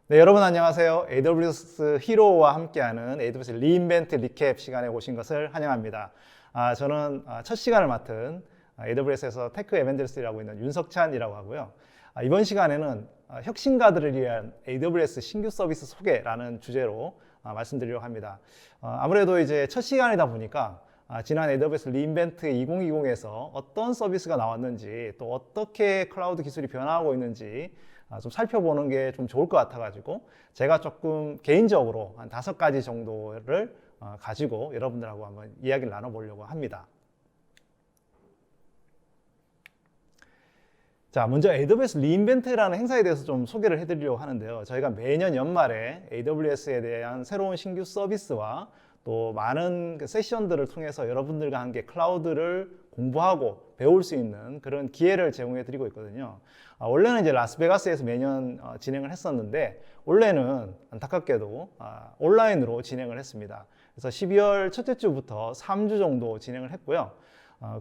네, 여러분 안녕하세요. AWS 히로와 함께하는 AWS 리인벤트 리캡 시간에 오신 것을 환영합니다. 저는 첫 시간을 맡은 AWS에서 테크 에벤젤스를 하고 있는 윤석찬이라고 하고요. 이번 시간에는 혁신가들을 위한 AWS 신규 서비스 소개라는 주제로 말씀드리려고 합니다. 아무래도 이제 첫 시간이다 보니까 지난 AWS 리인벤트 2020에서 어떤 서비스가 나왔는지 또 어떻게 클라우드 기술이 변화하고 있는지 좀 살펴보는 게 좀 좋을 것 같아가지고 제가 조금 개인적으로 한 5가지 정도를 가지고 여러분들하고 한번 이야기를 나눠보려고 합니다. 자, 먼저 AWS 리인벤트라는 행사에 대해서 좀 소개를 해드리려고 하는데요. 저희가 매년 연말에 AWS에 대한 새로운 신규 서비스와 또 많은 세션들을 통해서 여러분들과 함께 클라우드를 공부하고 배울 수 있는 그런 기회를 제공해 드리고 있거든요. 원래는 이제 라스베가스에서 매년 진행을 했었는데 올해는 안타깝게도 온라인으로 진행을 했습니다. 그래서 12월 첫째 주부터 3주 정도 진행을 했고요.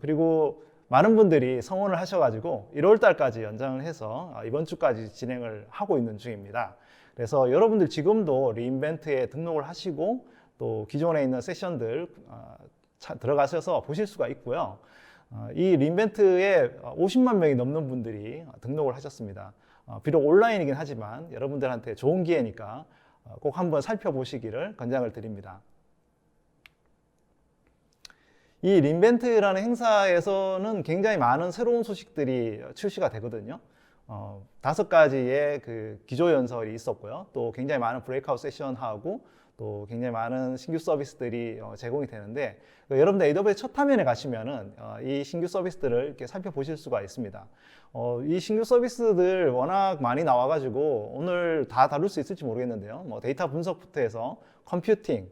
그리고 많은 분들이 성원을 하셔가지고 1월 달까지 연장을 해서 이번 주까지 진행을 하고 있는 중입니다. 그래서 여러분들 지금도 리인벤트에 등록을 하시고 또 기존에 있는 세션들 들어가셔서 보실 수가 있고요. 이 리인벤트에 50만 명이 넘는 분들이 등록을 하셨습니다. 비록 온라인이긴 하지만 여러분들한테 좋은 기회니까 꼭 한번 살펴보시기를 권장을 드립니다. 이 리인벤트라는 행사에서는 굉장히 많은 새로운 소식들이 출시가 되거든요. 5가지의 그 기조 연설이 있었고요. 또 굉장히 많은 브레이크아웃 세션하고 또 굉장히 많은 신규 서비스들이 제공이 되는데 여러분들 AWS 첫 화면에 가시면은 이 신규 서비스들을 이렇게 살펴보실 수가 있습니다. 이 신규 서비스들 워낙 많이 나와가지고 오늘 다 다룰 수 있을지 모르겠는데요. 뭐 데이터 분석부터 해서 컴퓨팅,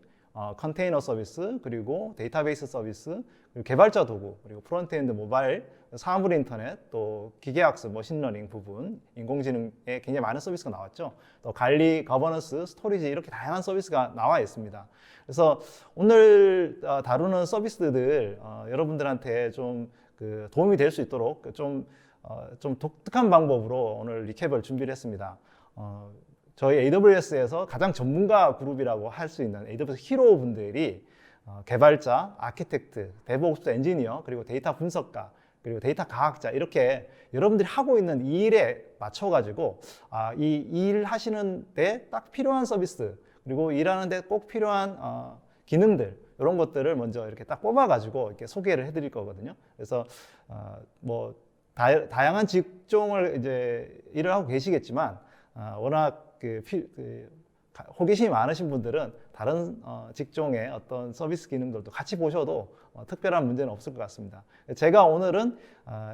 컨테이너 서비스, 그리고 데이터베이스 서비스, 그리고 개발자 도구, 그리고 프론트엔드 모바일, 사물 인터넷, 또 기계학습, 머신러닝 부분, 인공지능에 굉장히 많은 서비스가 나왔죠. 또 관리, 거버넌스, 스토리지 이렇게 다양한 서비스가 나와 있습니다. 그래서 오늘 다루는 서비스들 여러분들한테 좀 도움이 될 수 있도록 좀 독특한 방법으로 오늘 리캡을 준비를 했습니다. 저희 AWS에서 가장 전문가 그룹이라고 할 수 있는 AWS 히로 분들이 개발자, 아키텍트, 데브옵스 엔지니어, 그리고 데이터 분석가, 그리고 데이터 과학자 이렇게 여러분들이 하고 있는 이 일에 맞춰가지고 이 일 하시는 데 딱 필요한 서비스 그리고 일하는 데 꼭 필요한 기능들 이런 것들을 먼저 이렇게 딱 뽑아가지고 이렇게 소개를 해드릴 거거든요. 그래서 뭐 다양한 직종을 이제 일을 하고 계시겠지만 워낙 호기심이 많으신 분들은 다른 직종의 어떤 서비스 기능들도 같이 보셔도 특별한 문제는 없을 것 같습니다. 제가 오늘은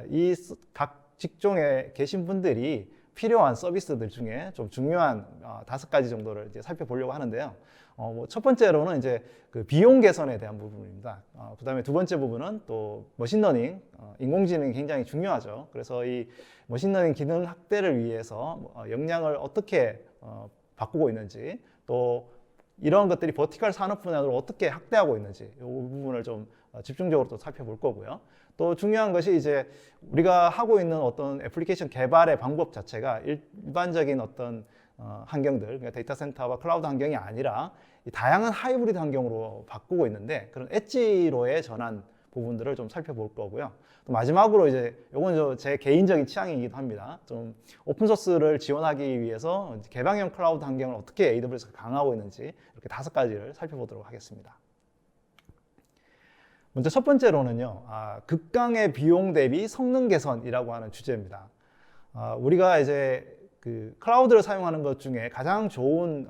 이 각 직종에 계신 분들이 필요한 서비스들 중에 좀 중요한 5가지 정도를 이제 살펴보려고 하는데요. 첫 번째로는 이제 그 비용 개선에 대한 부분입니다. 그 다음에 두 번째 부분은 또 머신러닝, 인공지능이 굉장히 중요하죠. 그래서 이 머신러닝 기능 확대를 위해서 역량을 어떻게 바꾸고 있는지 또 이런 것들이 버티컬 산업 분야로 어떻게 확대하고 있는지 이 부분을 좀 집중적으로 또 살펴볼 거고요. 또 중요한 것이 이제 우리가 하고 있는 어떤 애플리케이션 개발의 방법 자체가 일반적인 어떤 환경들, 그러니까 데이터 센터와 클라우드 환경이 아니라 이 다양한 하이브리드 환경으로 바꾸고 있는데 그런 엣지로의 전환 부분들을 좀 살펴볼 거고요. 또 마지막으로 이제 이건 제 개인적인 취향이기도 합니다. 좀 오픈소스를 지원하기 위해서 개방형 클라우드 환경을 어떻게 AWS가 강화하고 있는지 이렇게 5가지를 살펴보도록 하겠습니다. 먼저 첫 번째로는요, 극강의 비용 대비 성능 개선이라고 하는 주제입니다. 우리가 이제 그 클라우드를 사용하는 것 중에 가장 좋은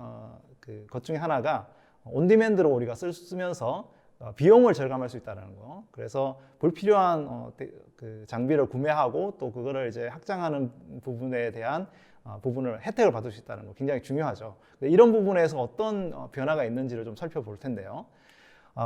것 중에 하나가 온디맨드로 우리가 쓰면서 비용을 절감할 수 있다는 거. 그래서 불필요한 그 장비를 구매하고 또 그거를 이제 확장하는 부분에 대한 부분을 혜택을 받을 수 있다는 거 굉장히 중요하죠. 이런 부분에서 어떤 변화가 있는지를 좀 살펴볼 텐데요.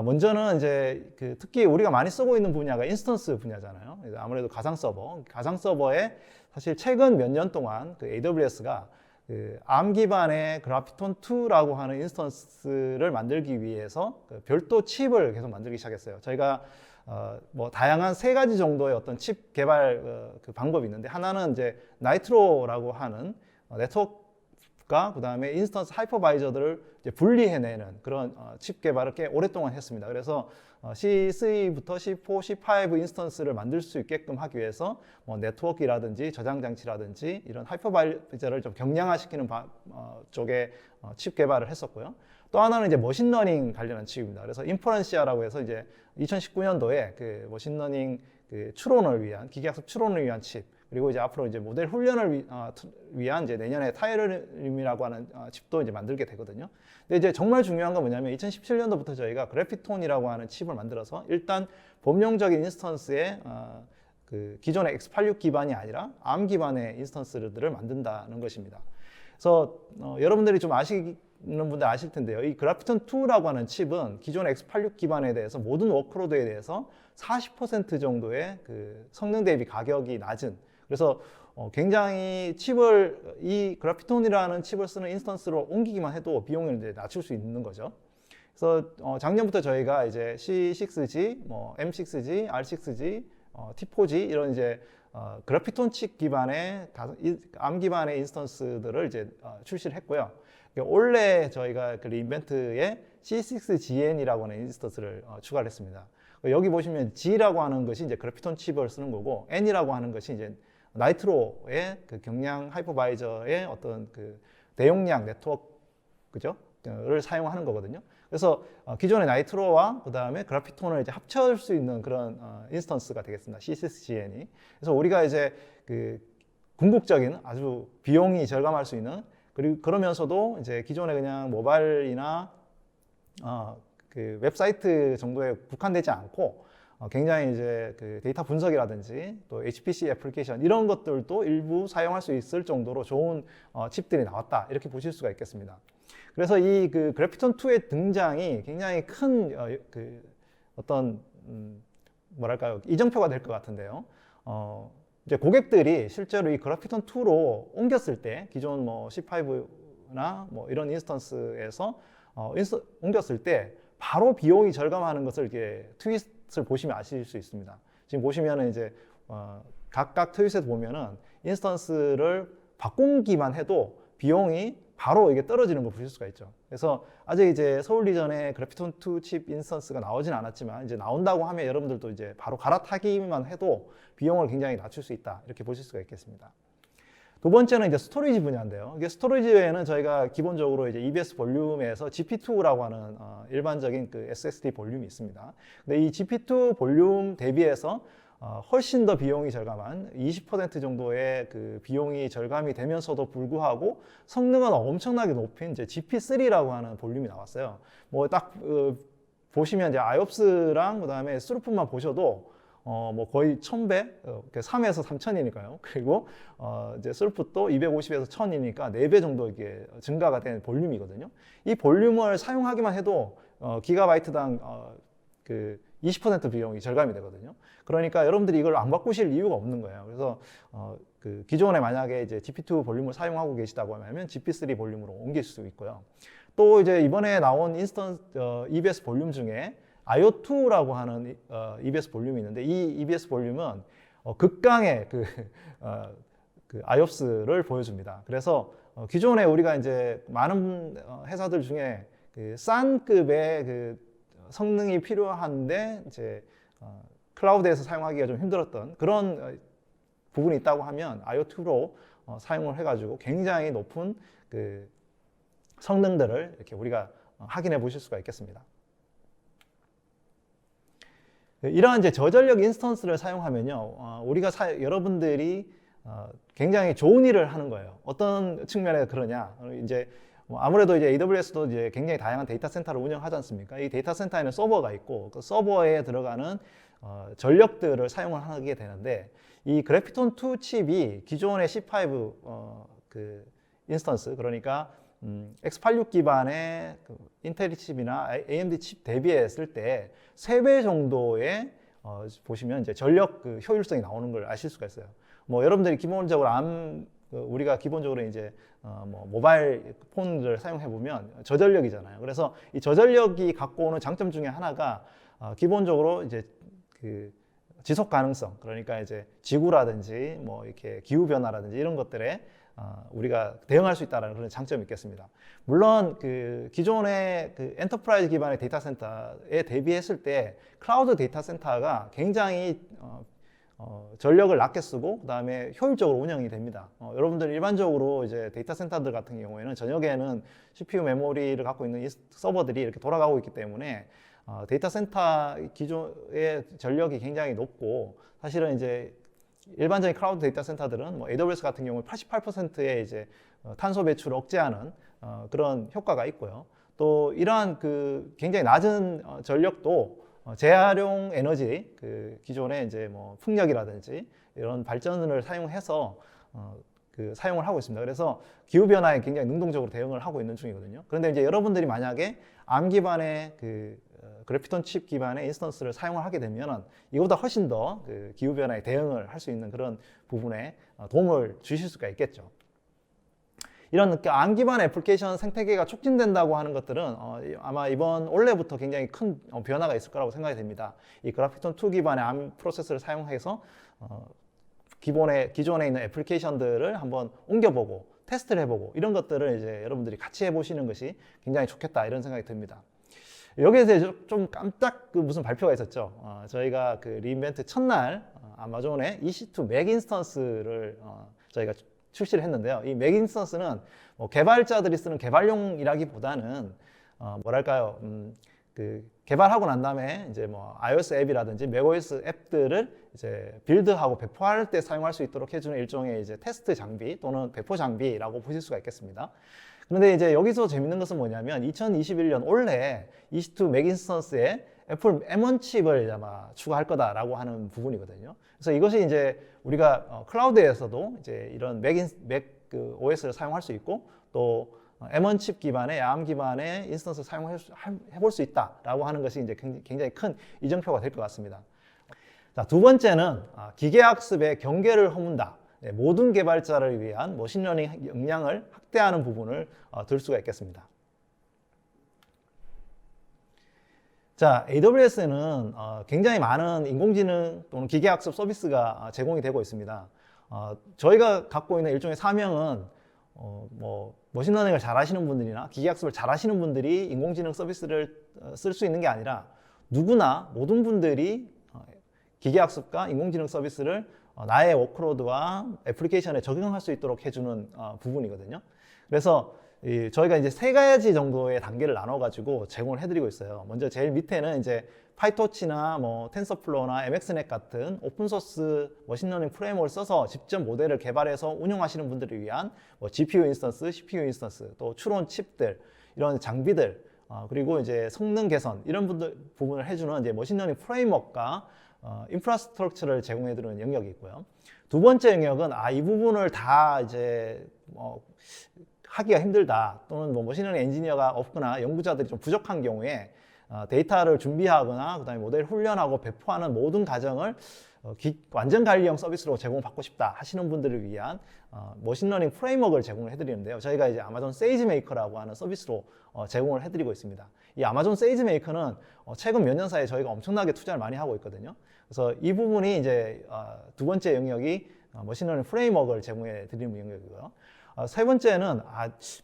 먼저는 이제 특히 우리가 많이 쓰고 있는 분야가 인스턴스 분야잖아요. 아무래도 가상 서버에 사실 최근 몇 년 동안 AWS가 ARM 기반의 그래피톤2라고 하는 인스턴스를 만들기 위해서 별도 칩을 계속 만들기 시작했어요. 저희가 뭐 다양한 3가지 정도의 어떤 칩 개발 그 방법이 있는데 하나는 이제 나이트로라고 하는 네트워크 칩과 그다음에 인스턴스 하이퍼바이저들을 이제 분리해내는 그런 칩 개발을 꽤 오랫동안 했습니다. 그래서 C3부터 C4, C5 인스턴스를 만들 수 있게끔 하기 위해서 뭐 네트워크라든지 저장 장치라든지 이런 하이퍼바이저를 좀 경량화시키는 쪽에 칩 개발을 했었고요. 또 하나는 이제 머신러닝 관련한 칩입니다. 그래서 인퍼런시아라고 해서 이제 2019년도에 그 머신러닝 그 추론을 위한 기계학습 추론을 위한 칩, 그리고 이제 앞으로 이제 모델 훈련을 위한 이제 내년에 타이러림이라고 하는 칩도 이제 만들게 되거든요. 근데 이제 정말 중요한 건 뭐냐면 2017년도부터 저희가 그래피톤이라고 하는 칩을 만들어서 일단 범용적인 인스턴스에 그 기존의 X86 기반이 아니라 ARM 기반의 인스턴스들을 만든다는 것입니다. 그래서 여러분들이 좀 아시는 분들 아실 텐데요. 이 그래피톤 2라고 하는 칩은 기존의 X86 기반에 대해서 모든 워크로드에 대해서 40% 정도의 그 성능 대비 가격이 낮은, 그래서 굉장히 칩을 이 그래피톤이라는 칩을 쓰는 인스턴스로 옮기기만 해도 비용을 이제 낮출 수 있는 거죠. 그래서 작년부터 저희가 이제 C6G, 뭐 M6G, R6G, T4G 이런 이제 그래피톤 칩 기반의 ARM 기반의 인스턴스들을 이제 출시를 했고요. 올해 저희가 그 리인벤트에 C6GN이라고 하는 인스턴스를 추가를 했습니다. 여기 보시면 G라고 하는 것이 이제 그래피톤 칩을 쓰는 거고, N이라고 하는 것이 이제 나이트로의 그 경량 하이퍼바이저의 어떤 그 대용량 네트워크, 그죠? 를 사용하는 거거든요. 그래서 기존의 나이트로와 그 다음에 그래피톤을 이제 합칠 수 있는 그런 인스턴스가 되겠습니다. C6GN이. 그래서 우리가 이제 그 궁극적인 아주 비용이 절감할 수 있는, 그리고 그러면서도 이제 기존의 그냥 모바일이나 그 웹사이트 정도에 국한되지 않고 굉장히 이제 그 데이터 분석이라든지 또 HPC 애플리케이션 이런 것들도 일부 사용할 수 있을 정도로 좋은 칩들이 나왔다, 이렇게 보실 수가 있겠습니다. 그래서 이 그 그래피톤 2의 등장이 굉장히 큰 그 어떤 뭐랄까요, 이정표가 될 것 같은데요. 이제 고객들이 실제로 이 그래피톤 2로 옮겼을 때 기존 뭐 C5나 뭐 이런 인스턴스에서 옮겼을 때 바로 비용이 절감하는 것을 이렇게 트윗을 보시면 아실 수 있습니다. 지금 보시면은 이제 각각 트윗에서 보면은 인스턴스를 바꾸기만 해도 비용이 바로 이게 떨어지는 걸 보실 수가 있죠. 그래서 아직 이제 서울 리전에 그래피톤 2 칩 인스턴스가 나오진 않았지만 이제 나온다고 하면 여러분들도 이제 바로 갈아타기만 해도 비용을 굉장히 낮출 수 있다, 이렇게 보실 수가 있겠습니다. 두 번째는 이제 스토리지 분야인데요. 이게 스토리지 외에는 저희가 기본적으로 이제 EBS 볼륨에서 GP2라고 하는 일반적인 그 SSD 볼륨이 있습니다. 근데 이 GP2 볼륨 대비해서 훨씬 더 비용이 절감한 20% 정도의 그 비용이 절감이 되면서도 불구하고 성능은 엄청나게 높은 이제 GP3라고 하는 볼륨이 나왔어요. 뭐 딱 보시면 이제 IOPS랑 그다음에 스루프만 보셔도 뭐 거의 1000배, 3에서 3000이니까요. 그리고 이제 스루프도 250에서 1000이니까 4배 정도 이게 증가가 된 볼륨이거든요. 이 볼륨을 사용하기만 해도 기가바이트당 그 20% 비용이 절감이 되거든요. 그러니까 여러분들이 이걸 안 바꾸실 이유가 없는 거예요. 그래서 그 기존에 만약에 이제 GP2 볼륨을 사용하고 계시다고 하면 GP3 볼륨으로 옮길 수 있고요. 또 이제 이번에 나온 EBS 볼륨 중에 IO2라고 하는 EBS 볼륨이 있는데, 이 EBS 볼륨은 극강의 그 IOPS를 보여줍니다. 그래서 기존에 우리가 이제 많은 회사들 중에 그 싼 급의 그 성능이 필요한데 이제 클라우드에서 사용하기가 좀 힘들었던 그런 부분이 있다고 하면 IO2로 사용을 해가지고 굉장히 높은 그 성능들을 이렇게 우리가 확인해 보실 수가 있겠습니다. 이러한 이제 저전력 인스턴스를 사용하면요, 우리가 여러분들이 굉장히 좋은 일을 하는 거예요. 어떤 측면에서 그러냐? 이제 아무래도 이제 AWS도 이제 굉장히 다양한 데이터 센터를 운영하지 않습니까? 이 데이터 센터에는 서버가 있고 그 서버에 들어가는 전력들을 사용을 하게 되는데, 이 그래피톤 2 칩이 기존의 C5 그 인스턴스, 그러니까 X86 기반의 그 인텔 칩이나 AMD 칩 대비했을 때 3배 정도의 보시면 이제 전력 그 효율성이 나오는 걸 아실 수가 있어요. 뭐 여러분들이 기본적으로 우리가 기본적으로 이제 뭐 모바일 폰을 사용해 보면 저전력이잖아요. 그래서 이 저전력이 갖고 오는 장점 중에 하나가 기본적으로 이제 그 지속 가능성, 그러니까 이제 지구라든지 뭐 이렇게 기후 변화라든지 이런 것들에 우리가 대응할 수 있다는 그런 장점이 있겠습니다. 물론 그 기존의 그 엔터프라이즈 기반의 데이터 센터에 대비했을 때 클라우드 데이터 센터가 굉장히 전력을 낮게 쓰고 그다음에 효율적으로 운영이 됩니다. 여러분들 일반적으로 이제 데이터 센터들 같은 경우에는 저녁에는 CPU 메모리를 갖고 있는 이 서버들이 이렇게 돌아가고 있기 때문에 데이터 센터 기존의 전력이 굉장히 높고 사실은 이제 일반적인 클라우드 데이터 센터들은 뭐 AWS 같은 경우는 88%의 이제 탄소 배출을 억제하는 그런 효과가 있고요. 또 이러한 그 굉장히 낮은 전력도 재활용 에너지, 그 기존의 이제 뭐 풍력이라든지 이런 발전을 사용해서 그 사용을 하고 있습니다. 그래서 기후 변화에 굉장히 능동적으로 대응을 하고 있는 중이거든요. 그런데 이제 여러분들이 만약에 ARM 기반의 그 그래피톤 칩 기반의 인스턴스를 사용을 하게 되면은 이거보다 훨씬 더 그 기후 변화에 대응을 할 수 있는 그런 부분에 도움을 주실 수가 있겠죠. 이런 ARM 기반 애플리케이션 생태계가 촉진된다고 하는 것들은 아마 이번 올해부터 굉장히 큰 변화가 있을 거라고 생각이 됩니다. 이 그래피톤2 기반의 ARM 프로세스를 사용해서 기존에 있는 애플리케이션들을 한번 옮겨보고 테스트를 해보고 이런 것들을 이제 여러분들이 같이 해보시는 것이 굉장히 좋겠다 이런 생각이 듭니다. 여기에서 좀 깜짝 그 무슨 발표가 있었죠. 저희가 그 리인벤트 첫날 아마존의 EC2 맥 인스턴스를 저희가 출시를 했는데요. 이 맥 인스턴스는 뭐 개발자들이 쓰는 개발용이라기보다는 뭐랄까요, 그 개발하고 난 다음에 이제 뭐 iOS 앱이라든지 macOS 앱들을 이제 빌드하고 배포할 때 사용할 수 있도록 해주는 일종의 이제 테스트 장비 또는 배포 장비라고 보실 수가 있겠습니다. 그런데 이제 여기서 재밌는 것은 뭐냐면 2021년 올해 EC2 맥 인스턴스에 애플 M1 칩을 아마 추가할 거다라고 하는 부분이거든요. 그래서 이것이 이제 우리가 클라우드에서도 이제 이런 맥 그 OS를 사용할 수 있고 또 M1 칩 기반의 ARM 기반의 인스턴스를 사용해볼 수 있다라고 하는 것이 이제 굉장히 큰 이정표가 될 것 같습니다. 자, 두 번째는 기계학습의 경계를 허문다. 네, 모든 개발자를 위한 머신러닝 역량을 확대하는 부분을 들 수가 있겠습니다. 자, AWS는 굉장히 많은 인공지능 또는 기계학습 서비스가 제공이 되고 있습니다. 저희가 갖고 있는 일종의 사명은 뭐 머신러닝을 잘 하시는 분들이나 기계학습을 잘 하시는 분들이 인공지능 서비스를 쓸 수 있는 게 아니라 누구나 모든 분들이 기계학습과 인공지능 서비스를 나의 워크로드와 애플리케이션에 적용할 수 있도록 해주는 부분이거든요. 그래서 저희가 이제 세 가지 정도의 단계를 나눠가지고 제공을 해드리고 있어요. 먼저 제일 밑에는 이제 파이토치나 뭐 텐서플로우나 MXNet 같은 오픈소스 머신러닝 프레임워크를 써서 직접 모델을 개발해서 운영하시는 분들을 위한 뭐 GPU 인스턴스, CPU 인스턴스, 또 추론 칩들 이런 장비들 그리고 이제 성능 개선 이런 부분을 해주는 이제 머신러닝 프레임워크가 인프라스트럭처를 제공해드리는 영역이 있고요. 두 번째 영역은 이 부분을 다 이제 하기가 힘들다 또는 뭐 머신러닝 엔지니어가 없거나 연구자들이 좀 부족한 경우에 데이터를 준비하거나 그다음에 모델 훈련하고 배포하는 모든 과정을 완전 관리형 서비스로 제공받고 싶다 하시는 분들을 위한 머신러닝 프레임워크를 제공을 해드리는데요. 저희가 이제 아마존 세이지메이커라고 하는 서비스로 제공을 해드리고 있습니다. 이 아마존 세이지메이커는 최근 몇 년 사이에 저희가 엄청나게 투자를 많이 하고 있거든요. 그래서 이 부분이 이제 두 번째 영역이 머신러닝 프레임워크를 제공해 드리는 영역이고요. 세 번째는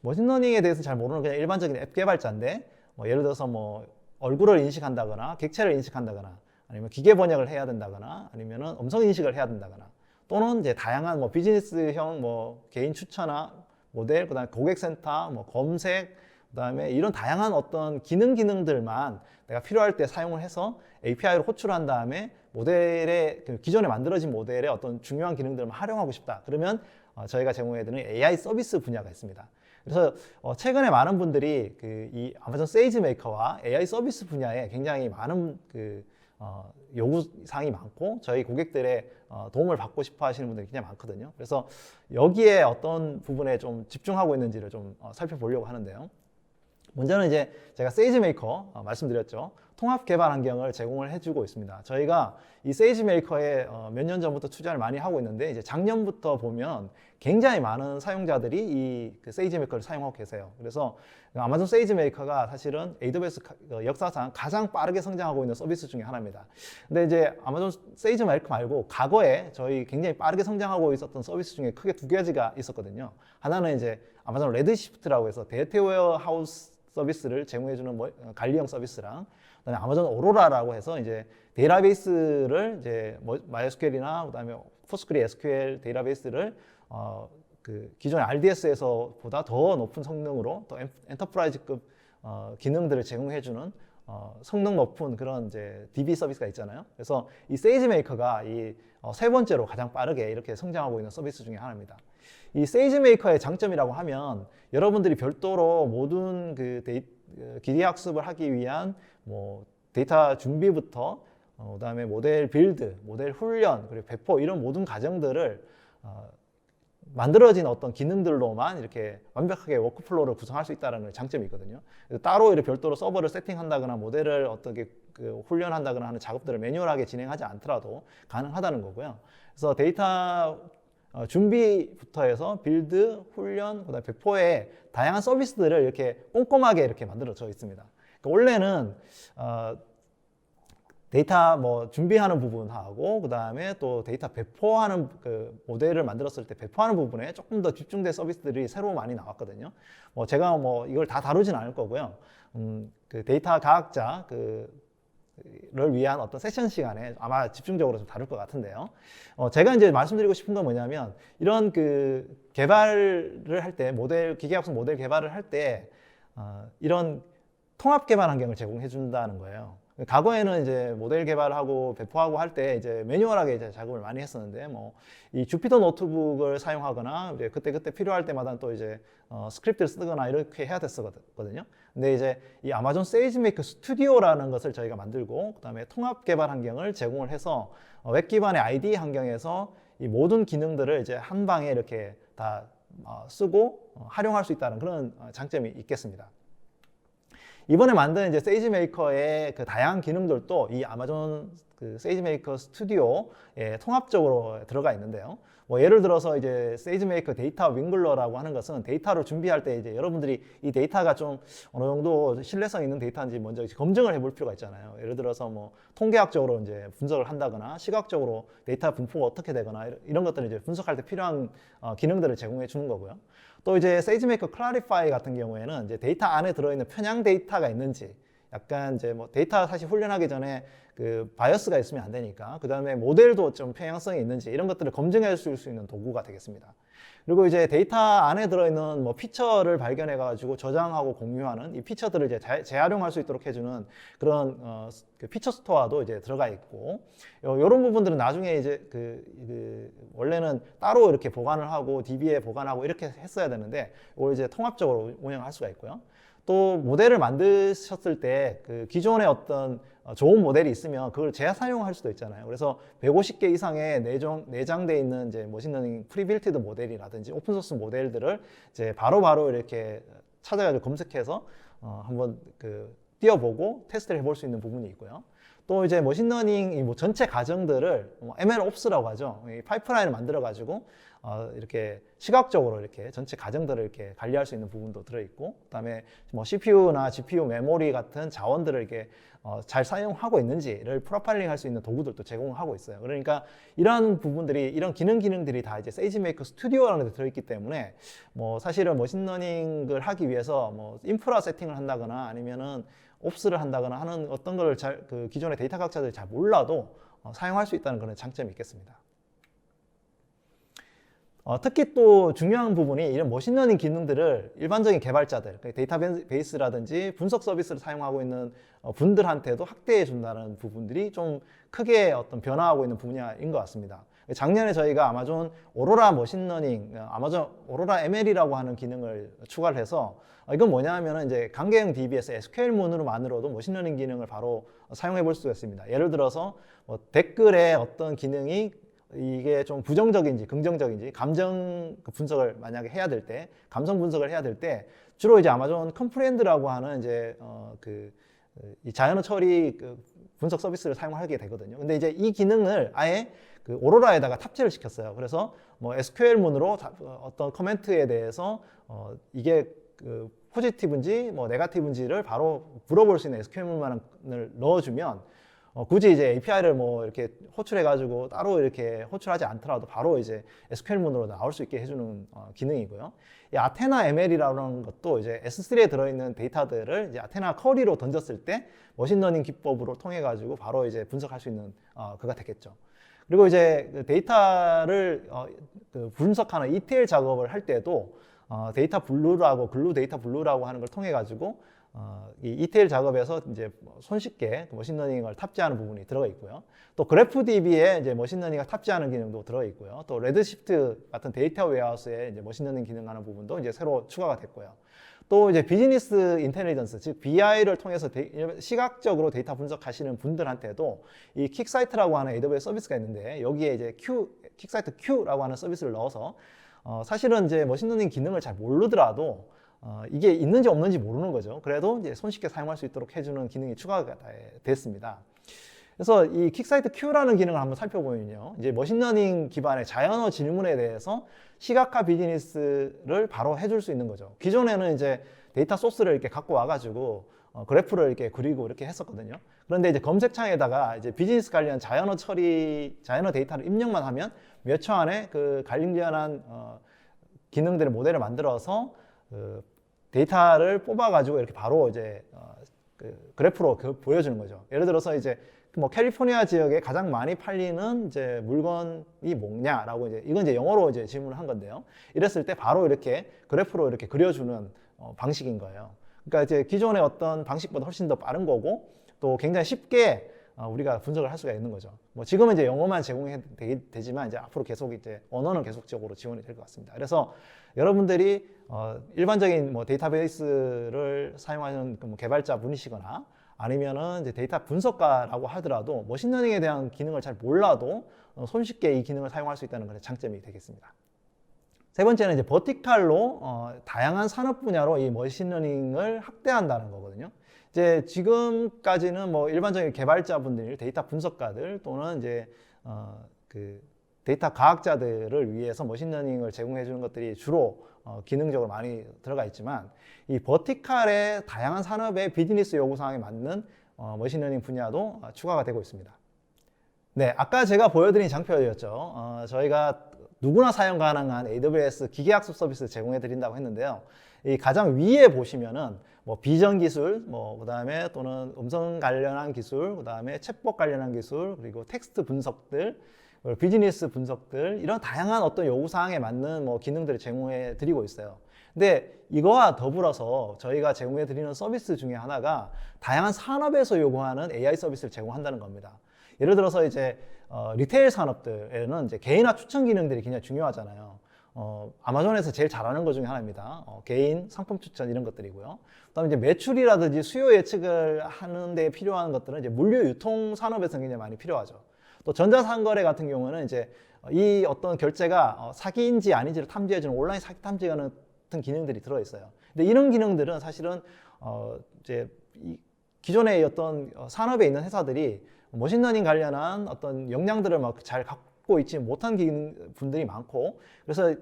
머신러닝에 대해서 잘 모르는 그냥 일반적인 앱 개발자인데 예를 들어서 뭐 얼굴을 인식한다거나 객체를 인식한다거나 아니면 기계 번역을 해야 된다거나 아니면은 음성 인식을 해야 된다거나 또는 이제 다양한 뭐 비즈니스형 뭐 개인 추천화 모델 그다음에 고객센터 뭐 검색 그다음에 이런 다양한 어떤 기능들만 내가 필요할 때 사용을 해서 API로 호출한 다음에 모델의 기존에 만들어진 모델의 어떤 중요한 기능들을 활용하고 싶다. 그러면 저희가 제공해드리는 AI 서비스 분야가 있습니다. 그래서 최근에 많은 분들이 이 아마존 세이지메이커와 AI 서비스 분야에 굉장히 많은 요구사항이 많고 저희 고객들의 도움을 받고 싶어 하시는 분들이 굉장히 많거든요. 그래서 여기에 어떤 부분에 좀 집중하고 있는지를 좀 살펴보려고 하는데요. 먼저는 이제 제가 세이지메이커 말씀드렸죠. 통합 개발 환경을 제공을 해주고 있습니다. 저희가 이 세이지메이커에 몇 년 전부터 투자를 많이 하고 있는데 이제 작년부터 보면 굉장히 많은 사용자들이 이 세이지메이커를 사용하고 계세요. 그래서 아마존 세이지메이커가 사실은 AWS 역사상 가장 빠르게 성장하고 있는 서비스 중에 하나입니다. 근데 이제 아마존 세이지메이커 말고 과거에 저희 굉장히 빠르게 성장하고 있었던 서비스 중에 크게 두 가지가 있었거든요. 하나는 이제 아마존 레드시프트라고 해서 데이터 웨어하우스 서비스를 제공해주는 관리형 서비스랑 그다음에 아마존 오로라라고 해서 이제 데이터베이스를 이제 MySQL이나 그다음에 포스크리 SQL 데이터베이스를 그 기존의 RDS에서 보다 더 높은 성능으로 또 엔터프라이즈급 기능들을 제공해주는 성능 높은 그런 이제 DB 서비스가 있잖아요. 그래서 이 세이지메이커가 이 세 번째로 가장 빠르게 이렇게 성장하고 있는 서비스 중에 하나입니다. 이 세이지메이커의 장점이라고 하면 여러분들이 별도로 모든 그 기계 학습을 하기 위한 뭐 데이터 준비부터 그다음에 모델 빌드, 모델 훈련, 그리고 배포 이런 모든 과정들을 만들어진 어떤 기능들로만 이렇게 완벽하게 워크플로우를 구성할 수 있다는 장점이 있거든요. 그래서 따로 이렇게 별도로 서버를 세팅한다거나 모델을 어떻게 훈련한다거나 하는 작업들을 매뉴얼하게 진행하지 않더라도 가능하다는 거고요. 그래서 데이터 준비부터 해서 빌드, 훈련, 그다음에 배포에 다양한 서비스들을 이렇게 꼼꼼하게 이렇게 만들어져 있습니다. 그러니까 원래는 데이터 뭐 준비하는 부분하고 그다음에 또 데이터 배포하는 그 모델을 만들었을 때 배포하는 부분에 조금 더 집중된 서비스들이 새로 많이 나왔거든요. 뭐 제가 뭐 이걸 다 다루진 않을 거고요. 그 데이터 과학자 를 위한 어떤 세션 시간에 아마 집중적으로 좀 다룰 것 같은데요. 제가 이제 말씀드리고 싶은 건 뭐냐면 이런 그 개발을 할 때 기계학습 모델 개발을 할 때 이런 통합 개발 환경을 제공해 준다는 거예요. 과거에는 이제 모델 개발하고 배포하고 할 때 이제 매뉴얼하게 이제 작업을 많이 했었는데 뭐 이 주피터 노트북을 사용하거나 이제 그때 필요할 때마다 또 이제 스크립트를 쓰거나 이렇게 해야 됐었거든요. 근데 이제 이 아마존 세이지메이커 스튜디오라는 것을 저희가 만들고 그다음에 통합 개발 환경을 제공을 해서 웹 기반의 IDE 환경에서 이 모든 기능들을 이제 한 방에 이렇게 다 쓰고 활용할 수 있다는 그런 장점이 있겠습니다. 이번에 만든 이제 세이지메이커의 그 다양한 기능들도 이 아마존 그 세이지메이커 스튜디오에 통합적으로 들어가 있는데요. 뭐 예를 들어서 이제 세이지메이커 데이터 윙글러라고 하는 것은 데이터를 준비할 때 이제 여러분들이 이 데이터가 좀 어느 정도 신뢰성 있는 데이터인지 먼저 검증을 해볼 필요가 있잖아요. 예를 들어서 뭐 통계학적으로 이제 분석을 한다거나 시각적으로 데이터 분포가 어떻게 되거나 이런 것들을 이제 분석할 때 필요한 기능들을 제공해 주는 거고요. 또 이제 세이지메이커 클래리파이 같은 경우에는 이제 데이터 안에 들어있는 편향 데이터가 있는지 약간 이제 뭐 데이터 사실 훈련하기 전에 그 바이어스가 있으면 안 되니까 그 다음에 모델도 좀 편향성이 있는지 이런 것들을 검증해 줄 수 있는 도구가 되겠습니다. 그리고 이제 데이터 안에 들어있는 뭐 피처를 발견해 가지고 저장하고 공유하는 이 피처들을 이제 재활용할 수 있도록 해주는 그런 그 피처 스토어도 이제 들어가 있고 이런 부분들은 나중에 이제 원래는 따로 이렇게 보관을 하고 DB에 보관하고 이렇게 했어야 되는데 이걸 이제 통합적으로 운영할 수가 있고요. 또 모델을 만드셨을 때 그 기존의 어떤 좋은 모델이 있으면 그걸 재사용할 수도 있잖아요. 그래서 150개 이상의 내장되어 있는 이제 머신러닝 프리빌티드 모델이라든지 오픈소스 모델들을 이제 바로바로 이렇게 찾아가지고 검색해서 한번 띄워보고 테스트를 해볼 수 있는 부분이 있고요. 또 이제 머신러닝 뭐 전체 과정들을 MLOps라고 하죠. 이 파이프라인을 만들어 가지고 이렇게 시각적으로 이렇게 전체 과정들을 이렇게 관리할 수 있는 부분도 들어있고, 그다음에 뭐 CPU나 GPU 메모리 같은 자원들을 이렇게 잘 사용하고 있는지를 프로파일링 할 수 있는 도구들도 제공하고 있어요. 그러니까 이런 부분들이, 이런 기능들이 다 이제 세이지메이커 스튜디오라는 데 들어있기 때문에 뭐 사실은 머신러닝을 하기 위해서 뭐 인프라 세팅을 한다거나 아니면은 옵스를 한다거나 하는 어떤 걸 기존의 데이터 과학자들이 잘 몰라도 사용할 수 있다는 그런 장점이 있겠습니다. 특히 또 중요한 부분이 이런 머신러닝 기능들을 일반적인 개발자들, 데이터베이스라든지 분석 서비스를 사용하고 있는 분들한테도 확대해 준다는 부분들이 좀 크게 어떤 변화하고 있는 분야인 것 같습니다. 작년에 저희가 아마존 오로라 머신러닝, 아마존 오로라 ML이라고 하는 기능을 추가를 해서 이건 뭐냐 하면은 이제 강계형 DB에서 SQL문으로만으로도 머신러닝 기능을 바로 사용해 볼 수가 있습니다. 예를 들어서 뭐 댓글에 어떤 기능이 이게 좀 부정적인지 긍정적인지 감정 분석을 만약에 해야 될 때, 감성 분석을 해야 될 때 주로 이제 아마존 컴프렌드라고 하는 이제 이 자연어 처리 분석 서비스를 사용하게 되거든요. 근데 이제 이 기능을 아예 그 오로라에다가 탑재를 시켰어요. 그래서 뭐 SQL문으로 어떤 커멘트에 대해서 이게 그 포지티브인지 뭐 네거티브인지를 바로 물어볼 수 있는 SQL문만을 넣어주면 굳이 이제 API를 뭐 이렇게 호출해가지고 따로 이렇게 호출하지 않더라도 바로 이제 SQL문으로 나올 수 있게 해주는 기능이고요. 이 아테나 ML이라는 것도 이제 S3에 들어있는 데이터들을 이제 아테나 쿼리로 던졌을 때 머신러닝 기법으로 통해가지고 바로 이제 분석할 수 있는 그가 되겠죠. 그리고 이제 그 데이터를 그 분석하는 ETL 작업을 할 때도 데이터 블루라고 글루 데이터 블루라고 하는 걸 통해 가지고 이 ETL 작업에서 이제 손쉽게 머신러닝을 탑재하는 부분이 들어가 있고요. 또 그래프DB에 이제 머신러닝을 탑재하는 기능도 들어가 있고요. 또 레드시프트 같은 데이터 웨어하우스에 이제 머신러닝 기능하는 부분도 이제 새로 추가가 됐고요. 또 이제 비즈니스 인텔리전스, 즉 BI를 통해서 시각적으로 데이터 분석하시는 분들한테도 이 킥사이트라고 하는 AWS 서비스가 있는데 여기에 이제 킥사이트 Q라고 하는 서비스를 넣어서 사실은 이제 머신러닝 기능을 잘 모르더라도 이게 있는지 없는지 모르는 거죠. 그래도 이제 손쉽게 사용할 수 있도록 해주는 기능이 추가가 됐습니다. 그래서 이 킥사이트 Q라는 기능을 한번 살펴보면요. 이제 머신러닝 기반의 자연어 질문에 대해서 시각화 비즈니스를 바로 해줄 수 있는 거죠. 기존에는 이제 데이터 소스를 이렇게 갖고 와가지고 그래프를 이렇게 그리고 이렇게 했었거든요. 그런데 이제 검색창에다가 이제 비즈니스 관련 자연어 데이터를 입력만 하면 몇 초 안에 그 관련한 기능들의 모델을 만들어서 데이터를 뽑아가지고 이렇게 바로 이제 그래프로 보여주는 거죠. 예를 들어서 이제 뭐 캘리포니아 지역에 가장 많이 팔리는 이제 물건이 뭐냐라고 이건 이제 영어로 이제 질문을 한 건데요. 이랬을 때 바로 이렇게 그래프로 이렇게 그려주는 방식인 거예요. 그러니까 이제 기존의 어떤 방식보다 훨씬 더 빠른 거고 또 굉장히 쉽게 우리가 분석을 할 수가 있는 거죠. 뭐 지금은 이제 영어만 제공이 되지만 이제 앞으로 계속 이제 언어는 계속적으로 지원이 될 것 같습니다. 그래서 여러분들이 일반적인 뭐 데이터베이스를 사용하는 뭐 개발자 분이시거나 아니면은 이제 데이터 분석가라고 하더라도 머신러닝에 대한 기능을 잘 몰라도 손쉽게 이 기능을 사용할 수 있다는 것의 장점이 되겠습니다. 세 번째는 이제 버티칼로 다양한 산업 분야로 이 머신러닝을 확대한다는 거거든요. 이제 지금까지는 뭐 일반적인 개발자분들, 데이터 분석가들 또는 이제 그 데이터 과학자들을 위해서 머신러닝을 제공해 주는 것들이 주로 기능적으로 많이 들어가 있지만 이 버티칼의 다양한 산업의 비즈니스 요구사항에 맞는 머신러닝 분야도 추가가 되고 있습니다. 네, 아까 제가 보여드린 장표였죠. 저희가 누구나 사용 가능한 AWS 기계학습 서비스 제공해 드린다고 했는데요. 이 가장 위에 보시면은 뭐 비전 기술, 뭐 그다음에 또는 음성 관련한 기술, 그다음에 챗봇 관련한 기술, 그리고 텍스트 분석들, 비즈니스 분석들 이런 다양한 어떤 요구 사항에 맞는 뭐 기능들을 제공해 드리고 있어요. 근데 이거와 더불어서 저희가 제공해 드리는 서비스 중에 하나가 다양한 산업에서 요구하는 AI 서비스를 제공한다는 겁니다. 예를 들어서 이제 리테일 산업들에는 이제 개인화 추천 기능들이 굉장히 중요하잖아요. 아마존에서 제일 잘하는 것 중에 하나입니다. 개인 상품 추천 이런 것들이고요. 그다음에 이제 매출이라든지 수요 예측을 하는 데 필요한 것들은 이제 물류 유통 산업에서 굉장히 많이 필요하죠. 또 전자상거래 같은 경우는 이제 이 어떤 결제가 사기인지 아닌지를 탐지해주는 온라인 사기 탐지 같은 기능들이 들어있어요. 근데 이런 기능들은 사실은 이제 기존의 어떤 산업에 있는 회사들이 머신러닝 관련한 어떤 역량들을 막 잘 갖고 있지 못한 분들이 많고 그래서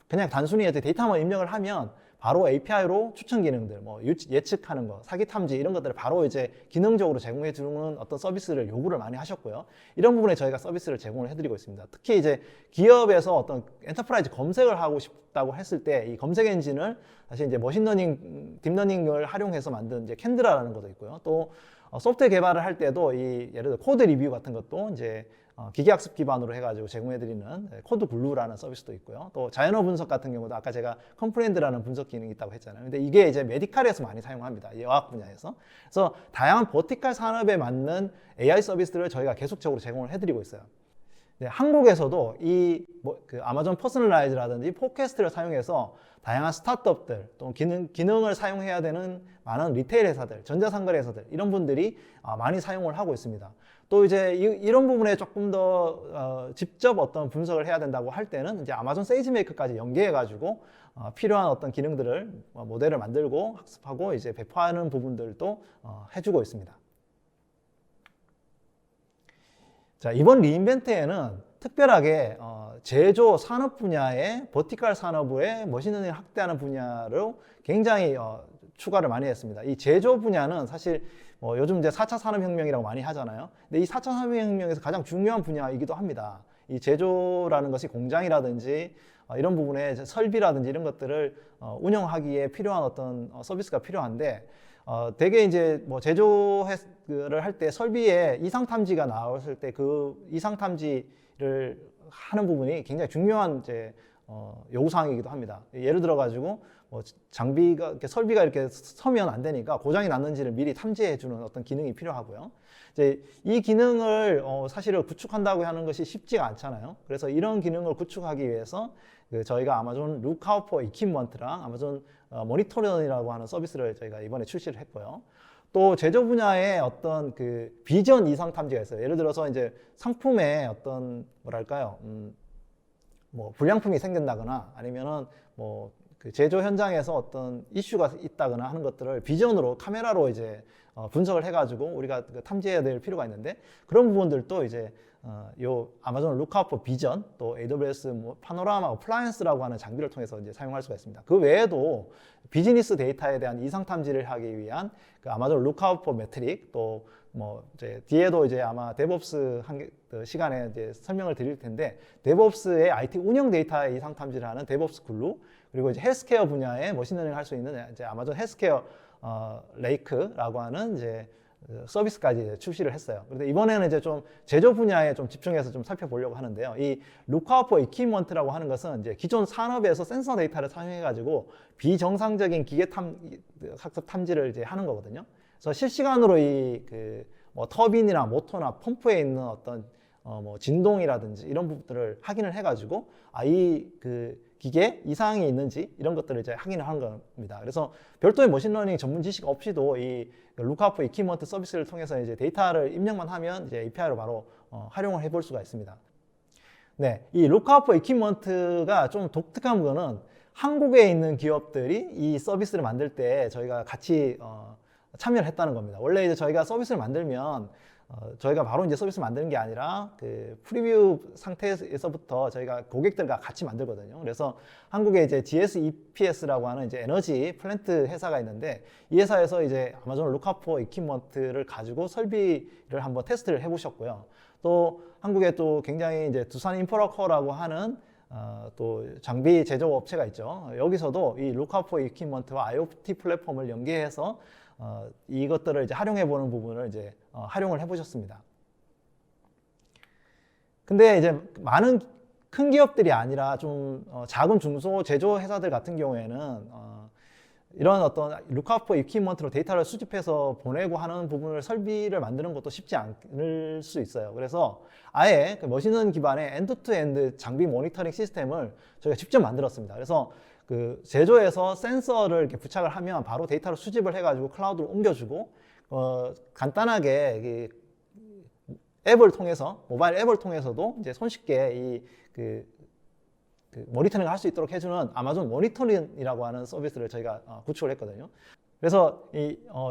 그냥 단순히 데이터만 입력을 하면 바로 API로 추천 기능들, 뭐 예측하는 거, 사기 탐지 이런 것들을 바로 이제 기능적으로 제공해 주는 어떤 서비스를 요구를 많이 하셨고요. 이런 부분에 저희가 서비스를 제공을 해드리고 있습니다. 특히 이제 기업에서 어떤 엔터프라이즈 검색을 하고 싶다고 했을 때 이 검색 엔진을 사실 이제 머신러닝, 딥러닝을 활용해서 만든 이제 캔드라라는 것도 있고요. 또 소프트웨어 개발을 할 때도 이 예를 들어 코드 리뷰 같은 것도 이제 기계학습 기반으로 해가지고 제공해드리는 코드 블루라는 서비스도 있고요. 또 자연어 분석 같은 경우도 아까 제가 컴프렌드라는 분석 기능이 있다고 했잖아요. 근데 이게 이제 메디칼에서 많이 사용합니다. 이 의학 분야에서. 그래서 다양한 버티칼 산업에 맞는 AI 서비스들을 저희가 계속적으로 제공을 해드리고 있어요. 네, 한국에서도 그 아마존 퍼스널라이즈라든지 포캐스트를 사용해서 다양한 스타트업들 또 기능을 사용해야 되는 많은 리테일 회사들, 전자상거래 회사들 이런 분들이 많이 사용을 하고 있습니다. 또 이제 이런 부분에 조금 더 직접 어떤 분석을 해야 된다고 할 때는 이제 아마존 세이지메이커까지 연계해 가지고 필요한 어떤 기능들을 모델을 만들고 학습하고 이제 배포하는 부분들도 해주고 있습니다. 자, 이번 리인벤트에는 특별하게 제조 산업 분야의 버티컬 산업의 머신러닝을 확대하는 분야로 굉장히 추가를 많이 했습니다. 이 제조 분야는 사실 요즘 이제 4차 산업혁명이라고 많이 하잖아요. 근데 이 4차 산업혁명에서 가장 중요한 분야이기도 합니다. 이 제조라는 것이 공장이라든지 이런 부분에 설비라든지 이런 것들을 운영하기에 필요한 어떤 서비스가 필요한데 대개 이제 뭐 제조를 할 때 설비에 이상 탐지가 나왔을 때 그 이상 탐지를 하는 부분이 굉장히 중요한 이제 요구사항이기도 합니다. 예를 들어 가지고 뭐 장비가 이렇게 설비가 이렇게 서면 안 되니까 고장이 났는지를 미리 탐지해 주는 어떤 기능이 필요하고요. 이제 이 기능을 사실은 구축한다고 하는 것이 쉽지가 않잖아요. 그래서 이런 기능을 구축하기 위해서 저희가 아마존 루크아웃 포 이퀴먼트랑 아마존 모니터링이라고 하는 서비스를 저희가 이번에 출시를 했고요. 또 제조 분야에 어떤 그 비전 이상 탐지가 있어요. 예를 들어서 이제 상품에 어떤 뭐랄까요, 뭐 불량품이 생긴다거나 아니면은 뭐 그 제조 현장에서 어떤 이슈가 있다거나 하는 것들을 비전으로 카메라로 이제 분석을 해가지고 우리가 탐지해야 될 필요가 있는데 그런 부분들도 이제 요 아마존 루크아웃 포 비전 또 AWS 뭐 파노라마 어플라이언스라고 하는 장비를 통해서 이제 사용할 수가 있습니다. 그 외에도 비즈니스 데이터에 대한 이상 탐지를 하기 위한 그 아마존 루크아웃 포 매트릭 또 뭐 이제 뒤에도 이제 아마 데브옵스 시간에 이제 설명을 드릴 텐데 데브옵스의 IT 운영 데이터의 이상 탐지를 하는 데브옵스 글루 그리고 이제 헬스케어 분야에 머신러닝을 할 수 있는 이제 아마존 헬스케어 레이크라고 하는 이제 서비스까지 출시를 했어요. 그런데 이번에는 이제 좀 제조 분야에 좀 집중해서 좀 살펴보려고 하는데요. 이 루크아웃 포 이퀴먼트라고 하는 것은 이제 기존 산업에서 센서 데이터를 사용해 가지고 비정상적인 기계 학습 탐지를 이제 하는 거거든요. 그래서 실시간으로 이 뭐 터빈이나 모터나 펌프에 있는 어떤 뭐 진동이라든지 이런 부분들을 확인을 해가지고 이 기계 이상이 있는지 이런 것들을 이제 확인을 하는 겁니다. 그래서 별도의 머신러닝 전문 지식 없이도 이 루크아웃 포 이퀴먼트 서비스를 통해서 이제 데이터를 입력만 하면 이제 API로 바로 활용을 해볼 수가 있습니다. 네, 이 루크아웃 포 이퀴먼트가 좀 독특한 거는 한국에 있는 기업들이 이 서비스를 만들 때 저희가 같이 참여를 했다는 겁니다. 원래 이제 저희가 서비스를 만들면 저희가 바로 이제 서비스 만드는 게 아니라 그 프리뷰 상태에서부터 저희가 고객들과 같이 만들거든요. 그래서 한국에 이제 GSEPS라고 하는 이제 에너지 플랜트 회사가 있는데 이 회사에서 이제 아마존 루크아웃 포 이퀴먼트를 가지고 설비를 한번 테스트를 해보셨고요. 또 한국에 또 굉장히 이제 두산 인프라코어라고 하는 또 장비 제조 업체가 있죠. 여기서도 이 루크아웃 포 이퀴먼트와 IoT 플랫폼을 연계해서 이것들을 이제 활용해 보는 부분을 이제 활용을 해 보셨습니다. 근데 이제 많은 큰 기업들이 아니라 좀 작은 중소 제조 회사들 같은 경우에는 이런 어떤 루크아웃 포 이퀴먼트로 데이터를 수집해서 보내고 하는 부분을 설비를 만드는 것도 쉽지 않을 수 있어요. 그래서 아예 그 머신러닝 기반의 엔드-투-엔드 장비 모니터링 시스템을 저희가 직접 만들었습니다. 그래서 그 제조에서 센서를 이렇게 부착을 하면 바로 데이터를 수집을 해가지고 클라우드로 옮겨주고 간단하게 앱을 통해서 모바일 앱을 통해서도 이제 손쉽게 그 모니터링을 할 수 있도록 해주는 아마존 모니터링이라고 하는 서비스를 저희가 구축을 했거든요. 그래서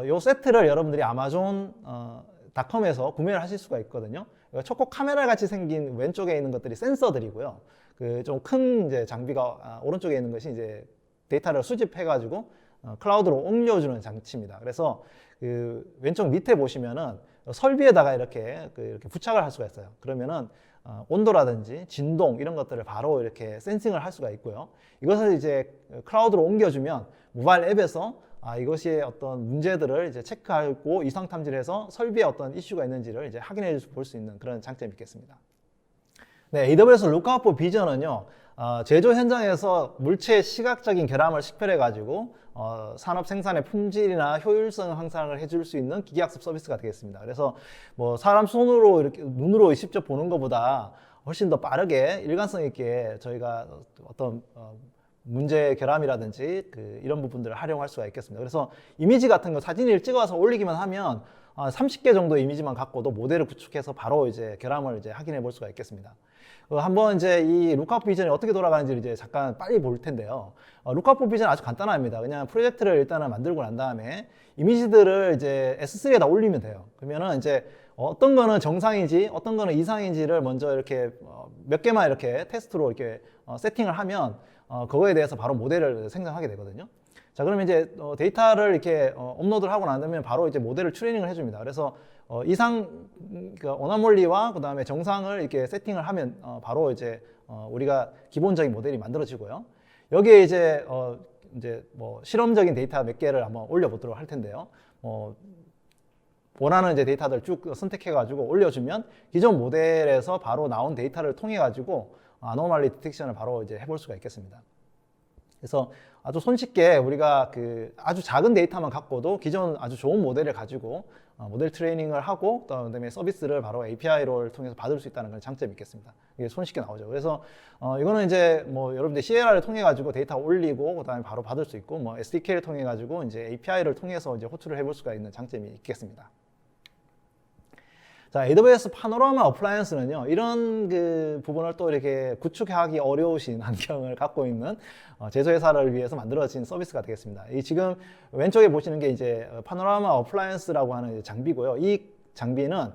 요 세트를 여러분들이 아마존.com에서 구매를 하실 수가 있거든요. 초코 카메라 같이 생긴 왼쪽에 있는 것들이 센서들이고요. 그 좀 큰 이제 장비가 오른쪽에 있는 것이 이제 데이터를 수집해가지고 클라우드로 옮겨주는 장치입니다. 그래서 그 왼쪽 밑에 보시면은 설비에다가 이렇게 부착을 할 수가 있어요. 그러면은 온도라든지 진동 이런 것들을 바로 이렇게 센싱을 할 수가 있고요. 이것을 이제 클라우드로 옮겨주면 모바일 앱에서 이것이 어떤 문제들을 이제 체크하고 이상 탐지를 해서 설비에 어떤 이슈가 있는지를 이제 확인해 볼 수 있는 그런 장점이 있겠습니다. 네, AWS 루크아웃 포 비전은요, 제조 현장에서 물체의 시각적인 결함을 식별해 가지고 산업 생산의 품질이나 효율성 향상을 해줄 수 있는 기계학습 서비스가 되겠습니다. 그래서 뭐 사람 손으로 이렇게 눈으로 직접 보는 것보다 훨씬 더 빠르게 일관성 있게 저희가 어떤 문제 결함이라든지 이런 부분들을 활용할 수가 있겠습니다. 그래서 이미지 같은 거 사진을 찍어서 올리기만 하면 30개 정도 이미지만 갖고도 모델을 구축해서 바로 이제 결함을 이제 확인해 볼 수가 있겠습니다. 한번 이제 이 룩아웃 비전이 어떻게 돌아가는지 이제 잠깐 빨리 볼 텐데요. 룩아웃 비전 아주 간단합니다. 그냥 프로젝트를 일단은 만들고 난 다음에 이미지들을 이제 S3에다 올리면 돼요. 그러면은 이제 어떤 거는 정상인지 어떤 거는 이상인지를 먼저 이렇게 몇 개만 이렇게 테스트로 이렇게 세팅을 하면 그거에 대해서 바로 모델을 생성하게 되거든요. 자, 그러면 이제 데이터를 이렇게 업로드를 하고 난 다음에 바로 이제 모델을 트레이닝을 해줍니다. 그래서 이상 어나몰리와 그 다음에 정상을 이렇게 세팅을 하면 바로 이제 우리가 기본적인 모델이 만들어지고요. 여기에 이제 뭐 실험적인 데이터 몇 개를 한번 올려보도록 할 텐데요. 원하는 이제 데이터들 쭉 선택해가지고 올려주면 기존 모델에서 바로 나온 데이터를 통해가지고 아노말리 디텍션을 바로 이제 해볼 수가 있겠습니다. 그래서 아주 손쉽게 우리가 아주 작은 데이터만 갖고도 기존 아주 좋은 모델을 가지고 모델 트레이닝을 하고 그다음에 서비스를 바로 API를 통해서 받을 수 있다는 그런 장점이 있겠습니다. 이게 손쉽게 나오죠. 그래서 이거는 이제 뭐 여러분들 CLR을 통해 가지고 데이터 올리고 그다음에 바로 받을 수 있고 뭐 SDK를 통해 가지고 이제 API를 통해서 이제 호출을 해볼 수가 있는 장점이 있겠습니다. 자, AWS 파노라마 어플라이언스는요, 이런 부분을 또 이렇게 구축하기 어려우신 환경을 갖고 있는 제조회사를 위해서 만들어진 서비스가 되겠습니다. 이 지금 왼쪽에 보시는 게 이제 파노라마 어플라이언스라고 하는 장비고요. 이 장비는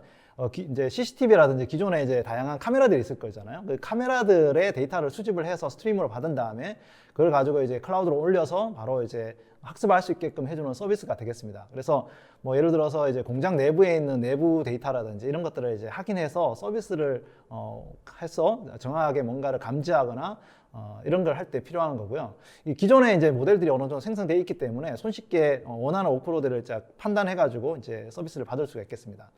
이제 CCTV라든지 기존에 이제 다양한 카메라들이 있을 거잖아요. 그 카메라들의 데이터를 수집을 해서 스트리머로 받은 다음에 그걸 가지고 이제 클라우드로 올려서 바로 이제 학습할 수 있게끔 해주는 서비스가 되겠습니다. 그래서 뭐 예를 들어서 이제 공장 내부에 있는 내부 데이터라든지 이런 것들을 이제 확인해서 서비스를 해서 정확하게 뭔가를 감지하거나 이런 걸 할 때 필요한 거고요. 이 기존에 이제 모델들이 어느 정도 생성되어 있기 때문에 손쉽게 원하는 워크로드를 판단해가지고 이제 서비스를 받을 수가 있겠습니다.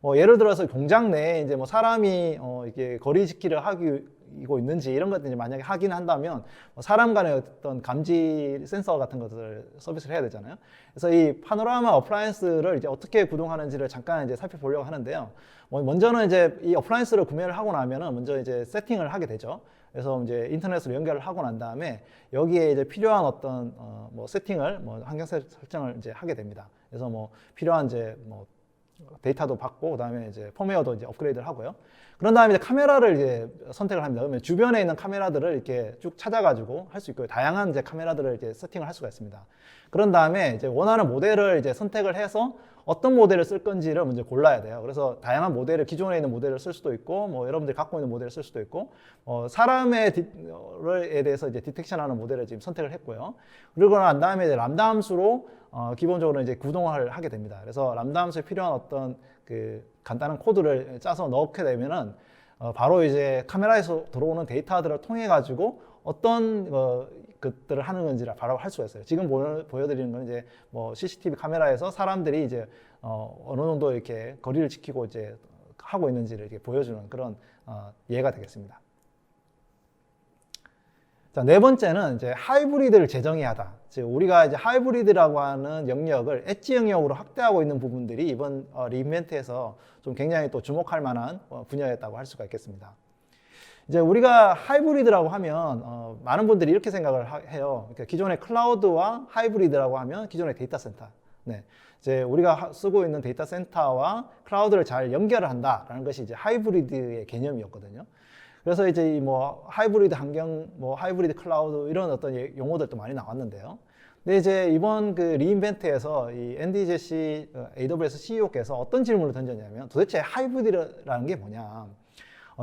뭐 예를 들어서 공장 내에 이제 뭐 사람이 이게 거리 지키를 하고 있는지 이런 것들 만약에 확인한다면 사람 간의 어떤 감지 센서 같은 것들을 서비스를 해야 되잖아요. 그래서 이 파노라마 어플라이언스를 이제 어떻게 구동하는지를 잠깐 이제 살펴보려고 하는데요. 먼저는 이제 이 어플라이언스를 구매를 하고 나면은 먼저 이제 세팅을 하게 되죠. 그래서 이제 인터넷으로 연결을 하고 난 다음에 여기에 이제 필요한 어떤 뭐 세팅을 환경 설정을 이제 하게 됩니다. 그래서 뭐 필요한 이제 뭐 데이터도 받고 그다음에 이제 펌웨어도 이제 업그레이드를 하고요. 그런 다음에 이제 카메라를 이제 선택을 합니다. 그러면 주변에 있는 카메라들을 이렇게 쭉 찾아가지고 할 수 있고요. 다양한 이제 카메라들을 이제 세팅을 할 수가 있습니다. 그런 다음에 이제 원하는 모델을 이제 선택을 해서 어떤 모델을 쓸 건지를 먼저 골라야 돼요. 그래서 다양한 모델을 기존에 있는 모델을 쓸 수도 있고, 뭐 여러분들이 갖고 있는 모델을 쓸 수도 있고, 사람에 대해서 이제 디텍션하는 모델을 지금 선택을 했고요. 그리고 난 다음에 이제 람다 함수로 기본적으로 이제 구동을 하게 됩니다. 그래서 람다 함수에 필요한 어떤 간단한 코드를 짜서 넣게 되면은 바로 이제 카메라에서 들어오는 데이터들을 통해 가지고 어떤 것들을 하는 건지를 바로 할 수가 있어요. 지금 보여드리는 건 이제 뭐 CCTV 카메라에서 사람들이 이제 어느 정도 이렇게 거리를 지키고 이제 하고 있는지를 이렇게 보여주는 그런 예가 되겠습니다. 자, 네 번째는 이제 하이브리드를 재정의하다. 즉 우리가 이제 하이브리드라고 하는 영역을 엣지 영역으로 확대하고 있는 부분들이 이번 리인벤트에서 좀 굉장히 또 주목할 만한 분야였다고 할 수가 있겠습니다. 이제 우리가 하이브리드라고 하면 많은 분들이 이렇게 생각을 해요. 그러니까 기존의 클라우드와 하이브리드라고 하면 기존의 데이터 센터. 네. 이제 우리가 쓰고 있는 데이터 센터와 클라우드를 잘 연결을 한다라는 것이 이제 하이브리드의 개념이었거든요. 그래서 이제 이 뭐 하이브리드 환경, 뭐 하이브리드 클라우드 이런 어떤 용어들도 많이 나왔는데요. 근데 이제 이번 리인벤트에서 이 앤디 제시 AWS CEO께서 어떤 질문을 던졌냐면 도대체 하이브리드라는 게 뭐냐?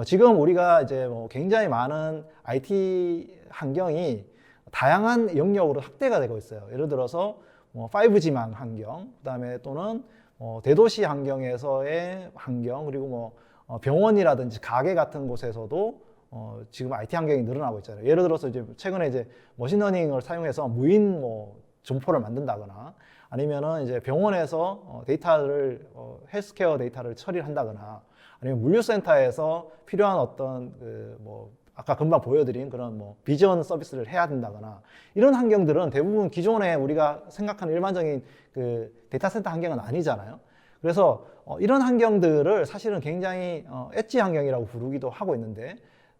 지금 우리가 이제 뭐 굉장히 많은 IT 환경이 다양한 영역으로 확대가 되고 있어요. 예를 들어서 뭐 5G망 환경, 그다음에 또는 대도시 환경에서의 환경, 그리고 뭐 병원이라든지 가게 같은 곳에서도 지금 IT 환경이 늘어나고 있잖아요. 예를 들어서 이제 최근에 이제 머신러닝을 사용해서 무인 점포를 만든다거나 아니면은 이제 병원에서 데이터를 헬스케어 데이터를 처리를 한다거나 아니면 물류센터에서 필요한 어떤 뭐 아까 금방 보여드린 그런 뭐 비전 서비스를 해야 된다거나 이런 환경들은 대부분 기존에 우리가 생각하는 일반적인 데이터 센터 환경은 아니잖아요. 그래서 이런 환경들을 사실은 굉장히 엣지 환경이라고 부르기도 하고 있는데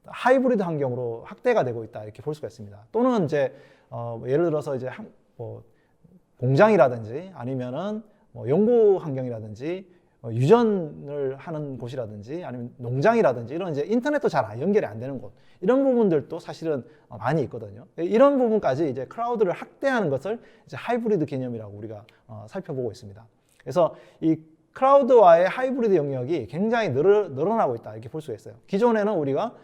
하이브리드 환경으로 확대가 되고 있다 이렇게 볼 수가 있습니다. 또는 이제 예를 들어서 이제 뭐 공장이라든지 아니면은 뭐 연구 환경이라든지 유전을 하는 곳이라든지 아니면 농장이라든지 이런 이제 인터넷도 잘 연결이 안 되는 곳 이런 부분들도 사실은 많이 있거든요. 이런 부분까지 이제 클라우드를 확대하는 것을 이제 하이브리드 개념이라고 우리가 살펴보고 있습니다. 그래서 이 클라우드와의 하이브리드 영역이 굉장히 늘어나고 있다 이렇게 볼 수가 있어요. 기존에는 우리가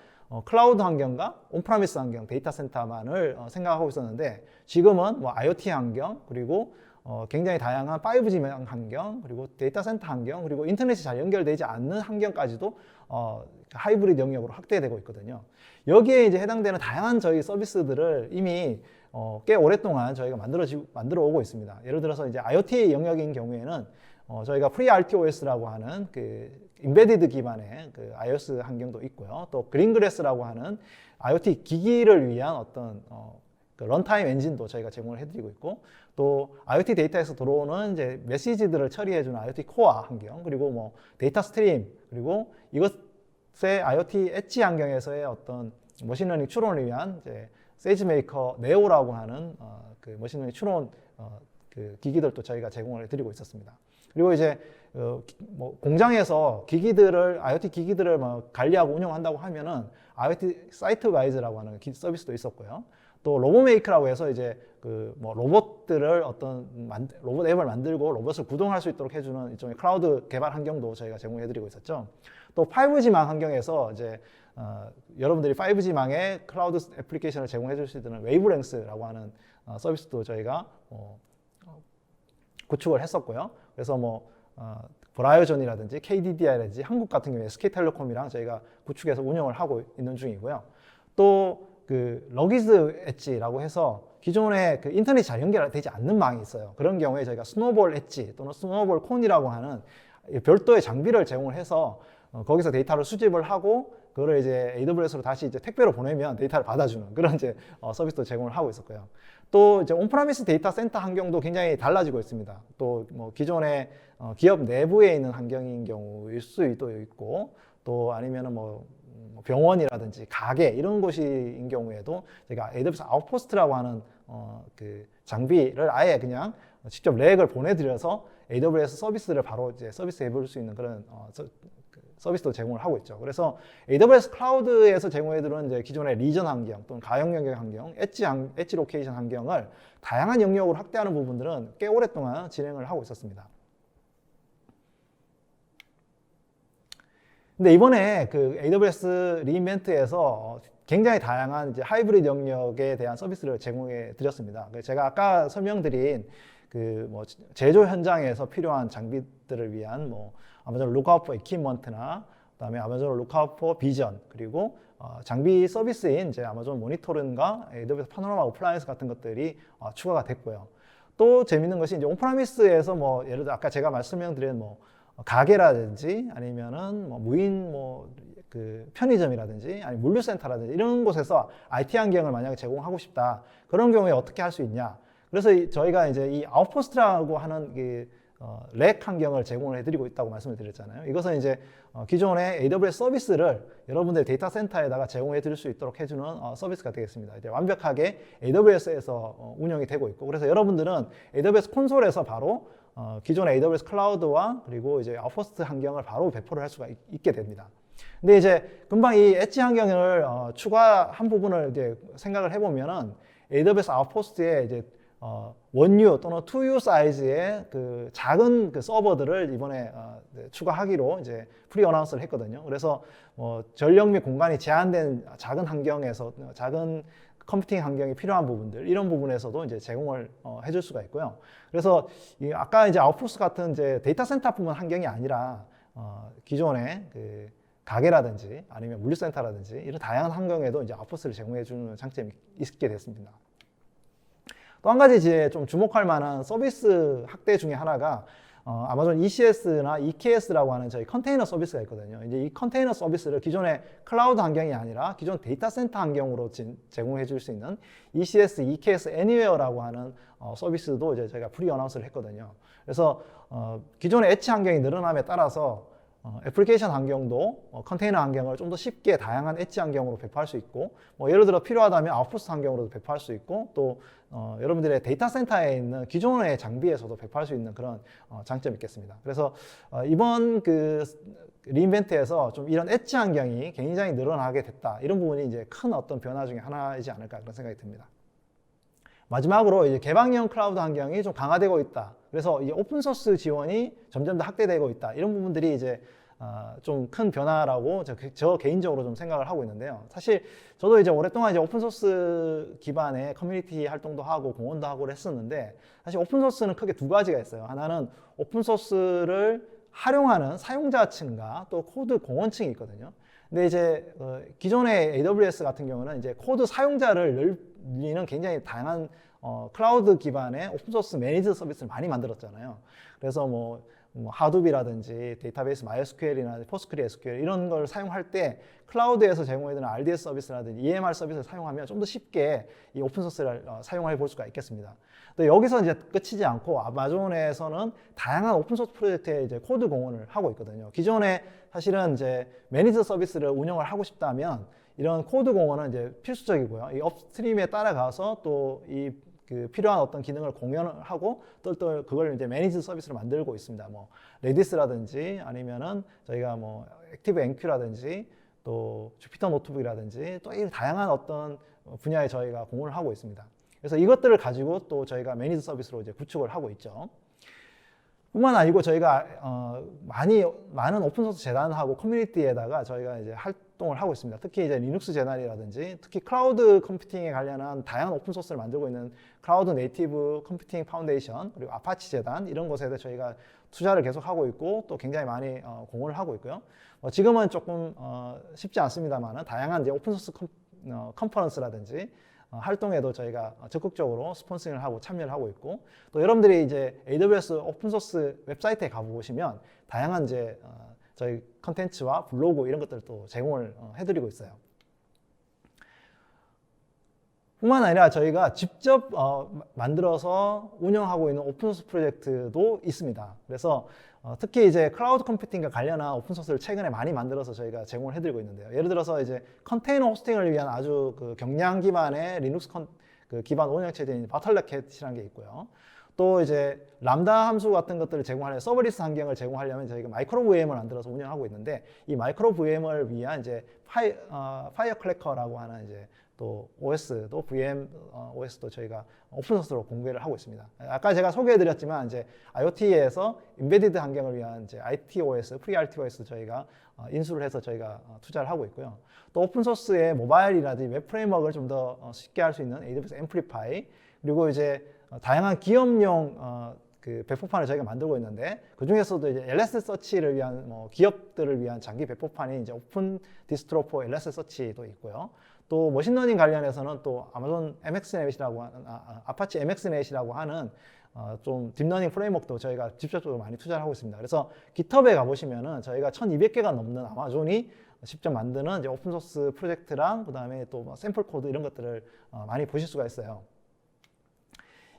클라우드 환경과 온프라미스 환경, 데이터 센터만을 생각하고 있었는데 지금은 뭐 IoT 환경 그리고 굉장히 다양한 5G 환경 그리고 데이터 센터 환경 그리고 인터넷이 잘 연결되지 않는 환경까지도 하이브리드 영역으로 확대되고 있거든요. 여기에 이제 해당되는 다양한 저희 서비스들을 이미 꽤 오랫동안 저희가 만들어 오고 있습니다. 예를 들어서 이제 IoT 영역인 경우에는 저희가 FreeRTOS라고 하는 그 인베디드 기반의 그 iOS 환경도 있고요. 또 그린그래스라고 하는 IoT 기기를 위한 어떤 그 런타임 엔진도 저희가 제공을 해드리고 있고, 또 IoT 데이터에서 들어오는 이제 메시지들을 처리해주는 IoT 코어 환경, 그리고 뭐 데이터 스트림, 그리고 이것의 IoT 엣지 환경에서의 어떤 머신러닝 추론을 위한 이제 세이지메이커 네오라고 하는 그 머신러닝 추론 그 기기들도 저희가 제공을 해드리고 있었습니다. 그리고 이제 뭐 공장에서 IoT 기기들을 뭐 관리하고 운영한다고 하면은 IoT 사이트 와이즈라고 하는 서비스도 있었고요. 또 로봇메이크라고 해서 이제 그 뭐 로봇들을 로봇 앱을 만들고 로봇을 구동할 수 있도록 해주는 일종의 클라우드 개발 환경도 저희가 제공해드리고 있었죠. 또 5G망 환경에서 이제 여러분들이 5G망에 클라우드 애플리케이션을 제공해줄 수 있는 웨이브랭스라고 하는 서비스도 저희가 구축을 했었고요. 그래서 뭐 브라이오전이라든지 KDDI라든지 한국 같은 경우에 SK텔레콤이랑 저희가 구축해서 운영을 하고 있는 중이고요. 또 그 러기즈 엣지라고 해서 기존에 그 인터넷이 잘 연결되지 않는 망이 있어요. 그런 경우에 저희가 스노볼 엣지 또는 스노볼 콘이라고 하는 별도의 장비를 제공을 해서 거기서 데이터를 수집을 하고 그거를 이제 AWS로 다시 이제 택배로 보내면 데이터를 받아주는 그런 이제 서비스도 제공을 하고 있었고요. 또 이제 온프라미스 데이터 센터 환경도 굉장히 달라지고 있습니다. 또 뭐 기존의 기업 내부에 있는 환경인 경우일 수도 있고, 또 아니면은 뭐 병원이라든지 가게 이런 곳인 경우에도 제가 AWS 아웃포스트라고 하는 그 장비를 아예 그냥 직접 렉을 보내드려서 AWS 서비스를 바로 이제 서비스 해볼 수 있는 그런 서비스도 제공을 하고 있죠. 그래서 AWS 클라우드에서 제공해드리는 이제 기존의 리전 환경 또는 가용 영역 환경, 엣지 로케이션 환경을 다양한 영역으로 확대하는 부분들은 꽤 오랫동안 진행을 하고 있었습니다. 근데 이번에 그 AWS 리인벤트에서 굉장히 다양한 이제 하이브리드 영역에 대한 서비스를 제공해 드렸습니다. 제가 아까 설명드린 그 뭐 제조 현장에서 필요한 장비들을 위한 뭐 아마존 루크아웃 포 이퀴먼트나 그다음에 아마존 루크아웃 포 비전, 그리고 장비 서비스인 이제 아마존 모니터링과 AWS 파노라마 어플라이언스 같은 것들이 추가가 됐고요. 또 재밌는 것이 이제 온프라미스에서 뭐 예를 들어 아까 제가 말씀드린 뭐 가게라든지 아니면은 뭐 무인 그 편의점이라든지 아니 물류센터라든지 이런 곳에서 IT 환경을 만약에 제공하고 싶다, 그런 경우에 어떻게 할 수 있냐. 그래서 저희가 이제 이 아웃포스트라고 하는 렉 환경을 제공을 해드리고 있다고 말씀을 드렸잖아요. 이것은 이제 기존의 AWS 서비스를 여러분들 데이터 센터에다가 제공해 드릴 수 있도록 해주는 서비스가 되겠습니다. 이제 완벽하게 AWS에서 운영이 되고 있고, 그래서 여러분들은 AWS 콘솔에서 바로 기존의 AWS 클라우드와 그리고 이제 아웃포스트 환경을 바로 배포를 할 수가 있게 됩니다. 근데 이제 금방 이 엣지 환경을 추가한 부분을 이제 생각을 해보면은 AWS 아웃포스트에 이제 원유 또는 2U 사이즈의 그 작은 그 서버들을 이번에 추가하기로 이제 프리 어나운스를 했거든요. 그래서 전력 및 공간이 제한된 작은 환경에서 작은 컴퓨팅 환경이 필요한 부분들, 이런 부분에서도 이제 제공을 해줄 수가 있고요. 그래서 아까 이제 아웃포스트 같은 이제 데이터 센터뿐만 환경이 아니라 기존의 그 가게라든지 아니면 물류센터라든지 이런 다양한 환경에도 이제 아웃포스트를 제공해주는 장점이 있게 됐습니다. 또 한 가지 이제 좀 주목할 만한 서비스 확대 중에 하나가 아마존 ECS나 EKS라고 하는 저희 컨테이너 서비스가 있거든요. 이제 이 컨테이너 서비스를 기존의 클라우드 환경이 아니라 기존 데이터 센터 환경으로 제공해 줄 수 있는 ECS, EKS Anywhere라고 하는 서비스도 이제 저희가 프리 어나운스를 했거든요. 그래서 기존의 엣지 환경이 늘어남에 따라서 애플리케이션 환경도 컨테이너 환경을 좀 더 쉽게 다양한 엣지 환경으로 배포할 수 있고, 예를 들어 필요하다면 아웃포스트 환경으로도 배포할 수 있고, 또 여러분들의 데이터 센터에 있는 기존의 장비에서도 배포할 수 있는 그런 장점이 있겠습니다. 그래서 이번 그 리인벤트에서 좀 이런 엣지 환경이 굉장히 늘어나게 됐다, 이런 부분이 이제 큰 어떤 변화 중에 하나이지 않을까 그런 생각이 듭니다. 마지막으로 이제 개방형 클라우드 환경이 좀 강화되고 있다. 그래서 이 오픈소스 지원이 점점 더 확대되고 있다. 이런 부분들이 이제 좀 큰 변화라고 저 개인적으로 좀 생각을 하고 있는데요. 사실 저도 이제 오랫동안 이제 오픈소스 기반의 커뮤니티 활동도 하고 공헌도 하고 했었는데, 사실 오픈소스는 크게 두 가지가 있어요. 하나는 오픈소스를 활용하는 사용자층과 또 코드 공헌층이 있거든요. 근데 이제 기존의 AWS 같은 경우는 이제 코드 사용자를 늘리는 굉장히 다양한 클라우드 기반의 오픈소스 매니지 서비스를 많이 만들었잖아요. 그래서 뭐 하둡이라든지 데이터베이스 MySQL이나 PostgreSQL 이런 걸 사용할 때 클라우드에서 제공해주는 RDS 서비스라든지 EMR 서비스를 사용하면 좀 더 쉽게 이 오픈소스를 사용해 볼 수가 있겠습니다. 또 여기서 이제 끝이지 않고 아마존에서는 다양한 오픈소스 프로젝트에 이제 코드 공헌을 하고 있거든요. 기존에 사실은 이제 매니지 서비스를 운영을 하고 싶다면 이런 코드 공헌은 이제 필수적이고요. 이 업스트림에 따라가서 또 그 필요한 어떤 기능을 공연을 하고 또 그걸 이제 매니지 서비스로 만들고 있습니다. 뭐 레디스라든지 아니면은 저희가 뭐 액티브 MQ라든지 또 주피터 노트북이라든지 또 이 다양한 어떤 분야에 저희가 공헌을 하고 있습니다. 그래서 이것들을 가지고 또 저희가 매니지 서비스로 이제 구축을 하고 있죠. 뿐만 아니고 저희가 많은 오픈소스 재단하고 커뮤니티에다가 저희가 이제 활동을 하고 있습니다. 특히 이제 리눅스 재단이라든지 특히 클라우드 컴퓨팅에 관련한 다양한 오픈소스를 만들고 있는 클라우드 네이티브 컴퓨팅 파운데이션, 그리고 아파치 재단, 이런 곳에 저희가 투자를 계속 하고 있고 또 굉장히 많이 공헌을 하고 있고요. 지금은 조금 쉽지 않습니다만은 다양한 이제 오픈소스 컨퍼런스라든지 활동에도 저희가 적극적으로 스폰서링을 하고 참여를 하고 있고, 또 여러분들이 이제 AWS 오픈소스 웹사이트에 가보시면 다양한 이제 저희 컨텐츠와 블로그 이런 것들도 제공을 해드리고 있어요. 뿐만 아니라 저희가 직접 만들어서 운영하고 있는 오픈소스 프로젝트도 있습니다. 그래서 특히 이제 클라우드 컴퓨팅과 관련한 오픈소스를 최근에 많이 만들어서 저희가 제공을 해드리고 있는데요. 예를 들어서 이제 컨테이너 호스팅을 위한 아주 그 경량 기반의 리눅스 기반 운영체제인 바틀렛캣이라는 게 있고요. 또 이제 람다 함수 같은 것들을 제공하려면 서버리스 환경을 제공하려면 저희가 마이크로 VM을 만들어서 운영하고 있는데, 이 마이크로 VM을 위한 이제 파이어클래커라고 하는 이제 또 OS도 VM OS도 저희가 오픈소스로 공개를 하고 있습니다. 아까 제가 소개해드렸지만 이제 IoT에서 인베디드 환경을 위한 이제 ITOS, FreeRTOS 저희가 인수를 해서 저희가 투자를 하고 있고요. 또 오픈소스의 모바일이라든지 웹 프레임워크를 좀 더 쉽게 할 수 있는 AWS 앰플리파이, 그리고 이제 다양한 기업용 그 배포판을 저희가 만들고 있는데, 그 중에서도 이제 LS 서치를 위한 기업들을 위한 장기 배포판이 이제 오픈 디스트로 포 LS 서치도 있고요. 또 머신러닝 관련해서는 또 아마존 MXNet이라고 하는 아파치 MXNet이라고 하는 좀 딥러닝 프레임워크도 저희가 직접적으로 많이 투자를 하고 있습니다. 그래서 깃허브에 가보시면은 저희가 1,200개가 넘는 아마존이 직접 만드는 이제 오픈소스 프로젝트랑 그다음에 또 샘플 코드 이런 것들을 많이 보실 수가 있어요.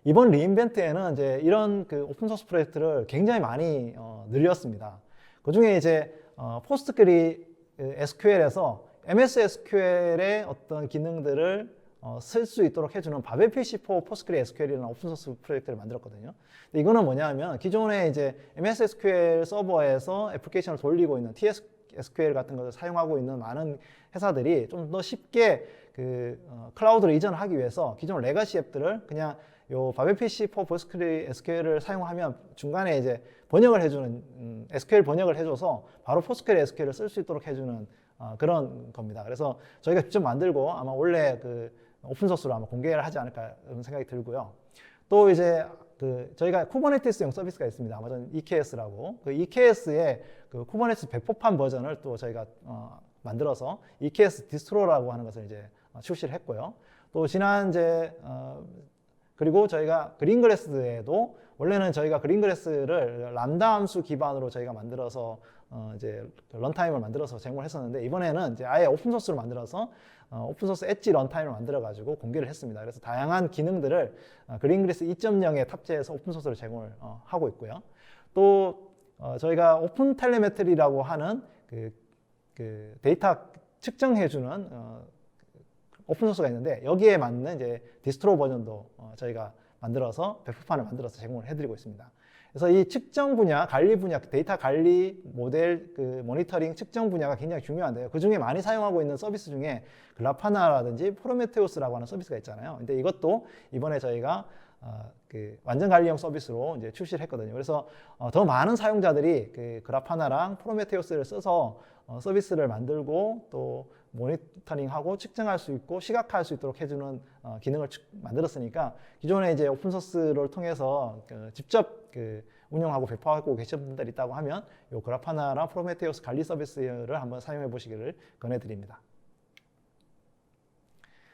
이번 리인벤트에는 이제 이런 그 오픈소스 프로젝트를 굉장히 많이 늘렸습니다. 그 중에 이제 포스트그리 SQL에서 MS SQL의 어떤 기능들을 쓸 수 있도록 해주는 바벨PC4 포스트그리 SQL이라는 오픈소스 프로젝트를 만들었거든요. 근데 이거는 뭐냐면 기존에 이제 MS SQL 서버에서 애플리케이션을 돌리고 있는 TSQL 같은 것을 사용하고 있는 많은 회사들이 좀 더 쉽게 그 클라우드로 이전하기 위해서 기존 레가시 앱들을 그냥 요 바벨PC4 포스트그리 SQL을 사용하면 중간에 이제 번역을 해주는 SQL 번역을 해줘서 바로 포스트그리 SQL을 쓸 수 있도록 해주는 그런 겁니다. 그래서 저희가 직접 만들고 아마 원래 그 오픈소스로 아마 공개를 하지 않을까 그런 생각이 들고요. 또 이제 그 저희가 쿠버네티스용 서비스가 있습니다. 아마존 EKS라고. 그 EKS의 그 쿠버네티스 배포판 버전을 또 저희가 만들어서 EKS 디스트로라고 하는 것을 이제 출시를 했고요. 또 지난 이제 그리고 저희가 그린그래스에도 원래는 저희가 그린그래스를 람다 함수 기반으로 저희가 만들어서 이제 런타임을 만들어서 제공을 했었는데, 이번에는 이제 아예 오픈소스로 만들어서 오픈소스 엣지 런타임을 만들어 가지고 공개를 했습니다. 그래서 다양한 기능들을 그린그래스 2.0에 탑재해서 오픈소스로 제공을 하고 있고요. 또 저희가 오픈 텔레메트리라고 하는 그 데이터 측정해주는 오픈소스가 있는데 여기에 맞는 이제 디스트로 버전도 저희가 만들어서 배포판을 만들어서 제공을 해드리고 있습니다. 그래서 이 측정 분야, 관리 분야, 데이터 관리 모델 그 모니터링 측정 분야가 굉장히 중요한데요. 그 중에 많이 사용하고 있는 서비스 중에 글라파나라든지 프로메테우스라고 하는 서비스가 있잖아요. 근데 이것도 이번에 저희가 그 완전 관리형 서비스로 이제 출시를 했거든요. 그래서 더 많은 사용자들이 그 그라파나랑 프로메테우스를 써서 서비스를 만들고 또 모니터링하고 측정할 수 있고 시각화할 수 있도록 해주는 기능을 만들었으니까 기존에 이제 오픈소스를 통해서 직접 운영하고 배포하고 계신 분들 있다고 하면 이 그라파나랑 프로메테우스 관리 서비스를 한번 사용해 보시기를 권해드립니다.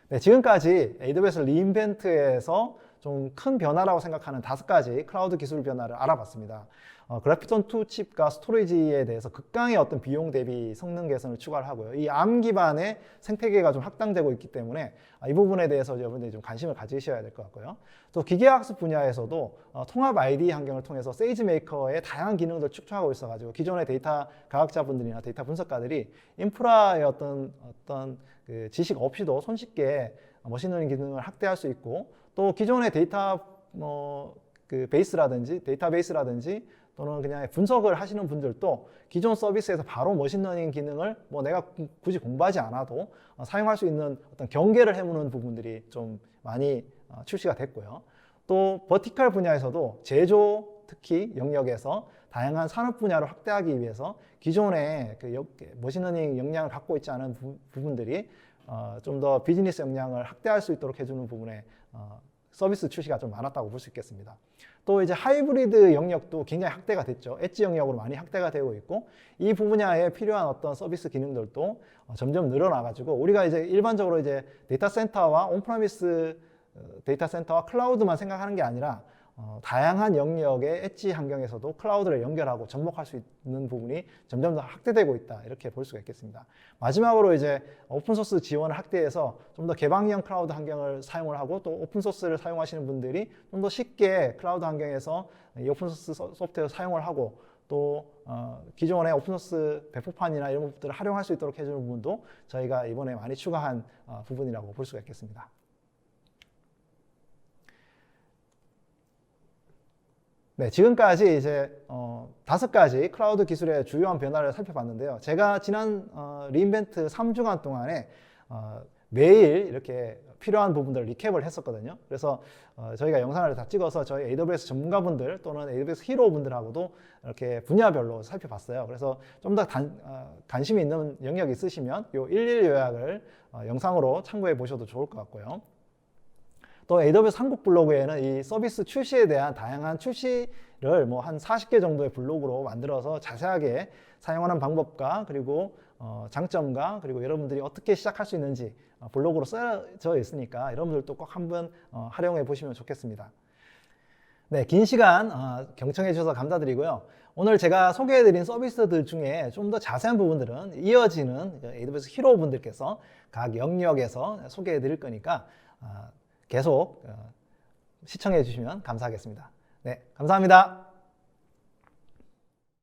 네, 지금까지 AWS 리인벤트에서 좀 큰 변화라고 생각하는 5가지 클라우드 기술 변화를 알아봤습니다. 그래피톤2 칩과 스토리지에 대해서 극강의 어떤 비용 대비 성능 개선을 추가를 하고요. 이 ARM 기반의 생태계가 좀 확장되고 있기 때문에 이 부분에 대해서 여러분들이 좀 관심을 가지셔야 될 것 같고요. 또 기계학습 분야에서도 통합 IDE 환경을 통해서 세이지메이커의 다양한 기능들을 축소하고 있어가지고 기존의 데이터 과학자분들이나 데이터 분석가들이 인프라의 어떤 그 지식 없이도 손쉽게 머신러닝 기능을 확대할 수 있고 또 기존의 데이터 그 베이스라든지 데이터베이스라든지 또는 그냥 분석을 하시는 분들도 기존 서비스에서 바로 머신러닝 기능을 내가 굳이 공부하지 않아도 사용할 수 있는 어떤 경계를 해무는 부분들이 좀 많이 출시가 됐고요. 또 버티컬 분야에서도 제조 특히 영역에서 다양한 산업 분야를 확대하기 위해서 기존의 그 머신러닝 역량을 갖고 있지 않은 부분들이 좀 더 비즈니스 역량을 확대할 수 있도록 해주는 부분에 서비스 출시가 좀 많았다고 볼 수 있겠습니다. 또 이제 하이브리드 영역도 굉장히 확대가 됐죠. 엣지 영역으로 많이 확대가 되고 있고 이 분야에 필요한 어떤 서비스 기능들도 점점 늘어나가지고 우리가 이제 일반적으로 이제 데이터 센터와 온프레미스 데이터 센터와 클라우드만 생각하는 게 아니라 다양한 영역의 엣지 환경에서도 클라우드를 연결하고 접목할 수 있는 부분이 점점 더 확대되고 있다 이렇게 볼 수가 있겠습니다. 마지막으로 이제 오픈소스 지원을 확대해서 좀 더 개방형 클라우드 환경을 사용을 하고 또 오픈소스를 사용하시는 분들이 좀 더 쉽게 클라우드 환경에서 이 오픈소스 소프트웨어 사용을 하고 또 기존의 오픈소스 배포판이나 이런 것들을 활용할 수 있도록 해주는 부분도 저희가 이번에 많이 추가한 부분이라고 볼 수가 있겠습니다. 네, 지금까지 이제 5가지 클라우드 기술의 주요한 변화를 살펴봤는데요. 제가 지난 리인벤트 3주간 동안에 매일 이렇게 필요한 부분들을 리캡을 했었거든요. 그래서 저희가 영상을 다 찍어서 저희 AWS 전문가분들 또는 AWS 히로분들하고도 이렇게 분야별로 살펴봤어요. 그래서 좀 더 관심이 있는 영역이 있으시면 이 11 요약을 영상으로 참고해 보셔도 좋을 것 같고요. 또 AWS 한국 블로그에는 이 서비스 출시에 대한 다양한 출시를 한 40개 정도의 블로그로 만들어서 자세하게 사용하는 방법과 그리고 장점과 그리고 여러분들이 어떻게 시작할 수 있는지 블로그로 써져 있으니까 여러분들도 꼭 한번 활용해 보시면 좋겠습니다. 네, 긴 시간 경청해 주셔서 감사드리고요. 오늘 제가 소개해드린 서비스들 중에 좀 더 자세한 부분들은 이어지는 AWS 히로 분들께서 각 영역에서 소개해 드릴 거니까 계속 시청해 주시면 감사하겠습니다. 네, 감사합니다.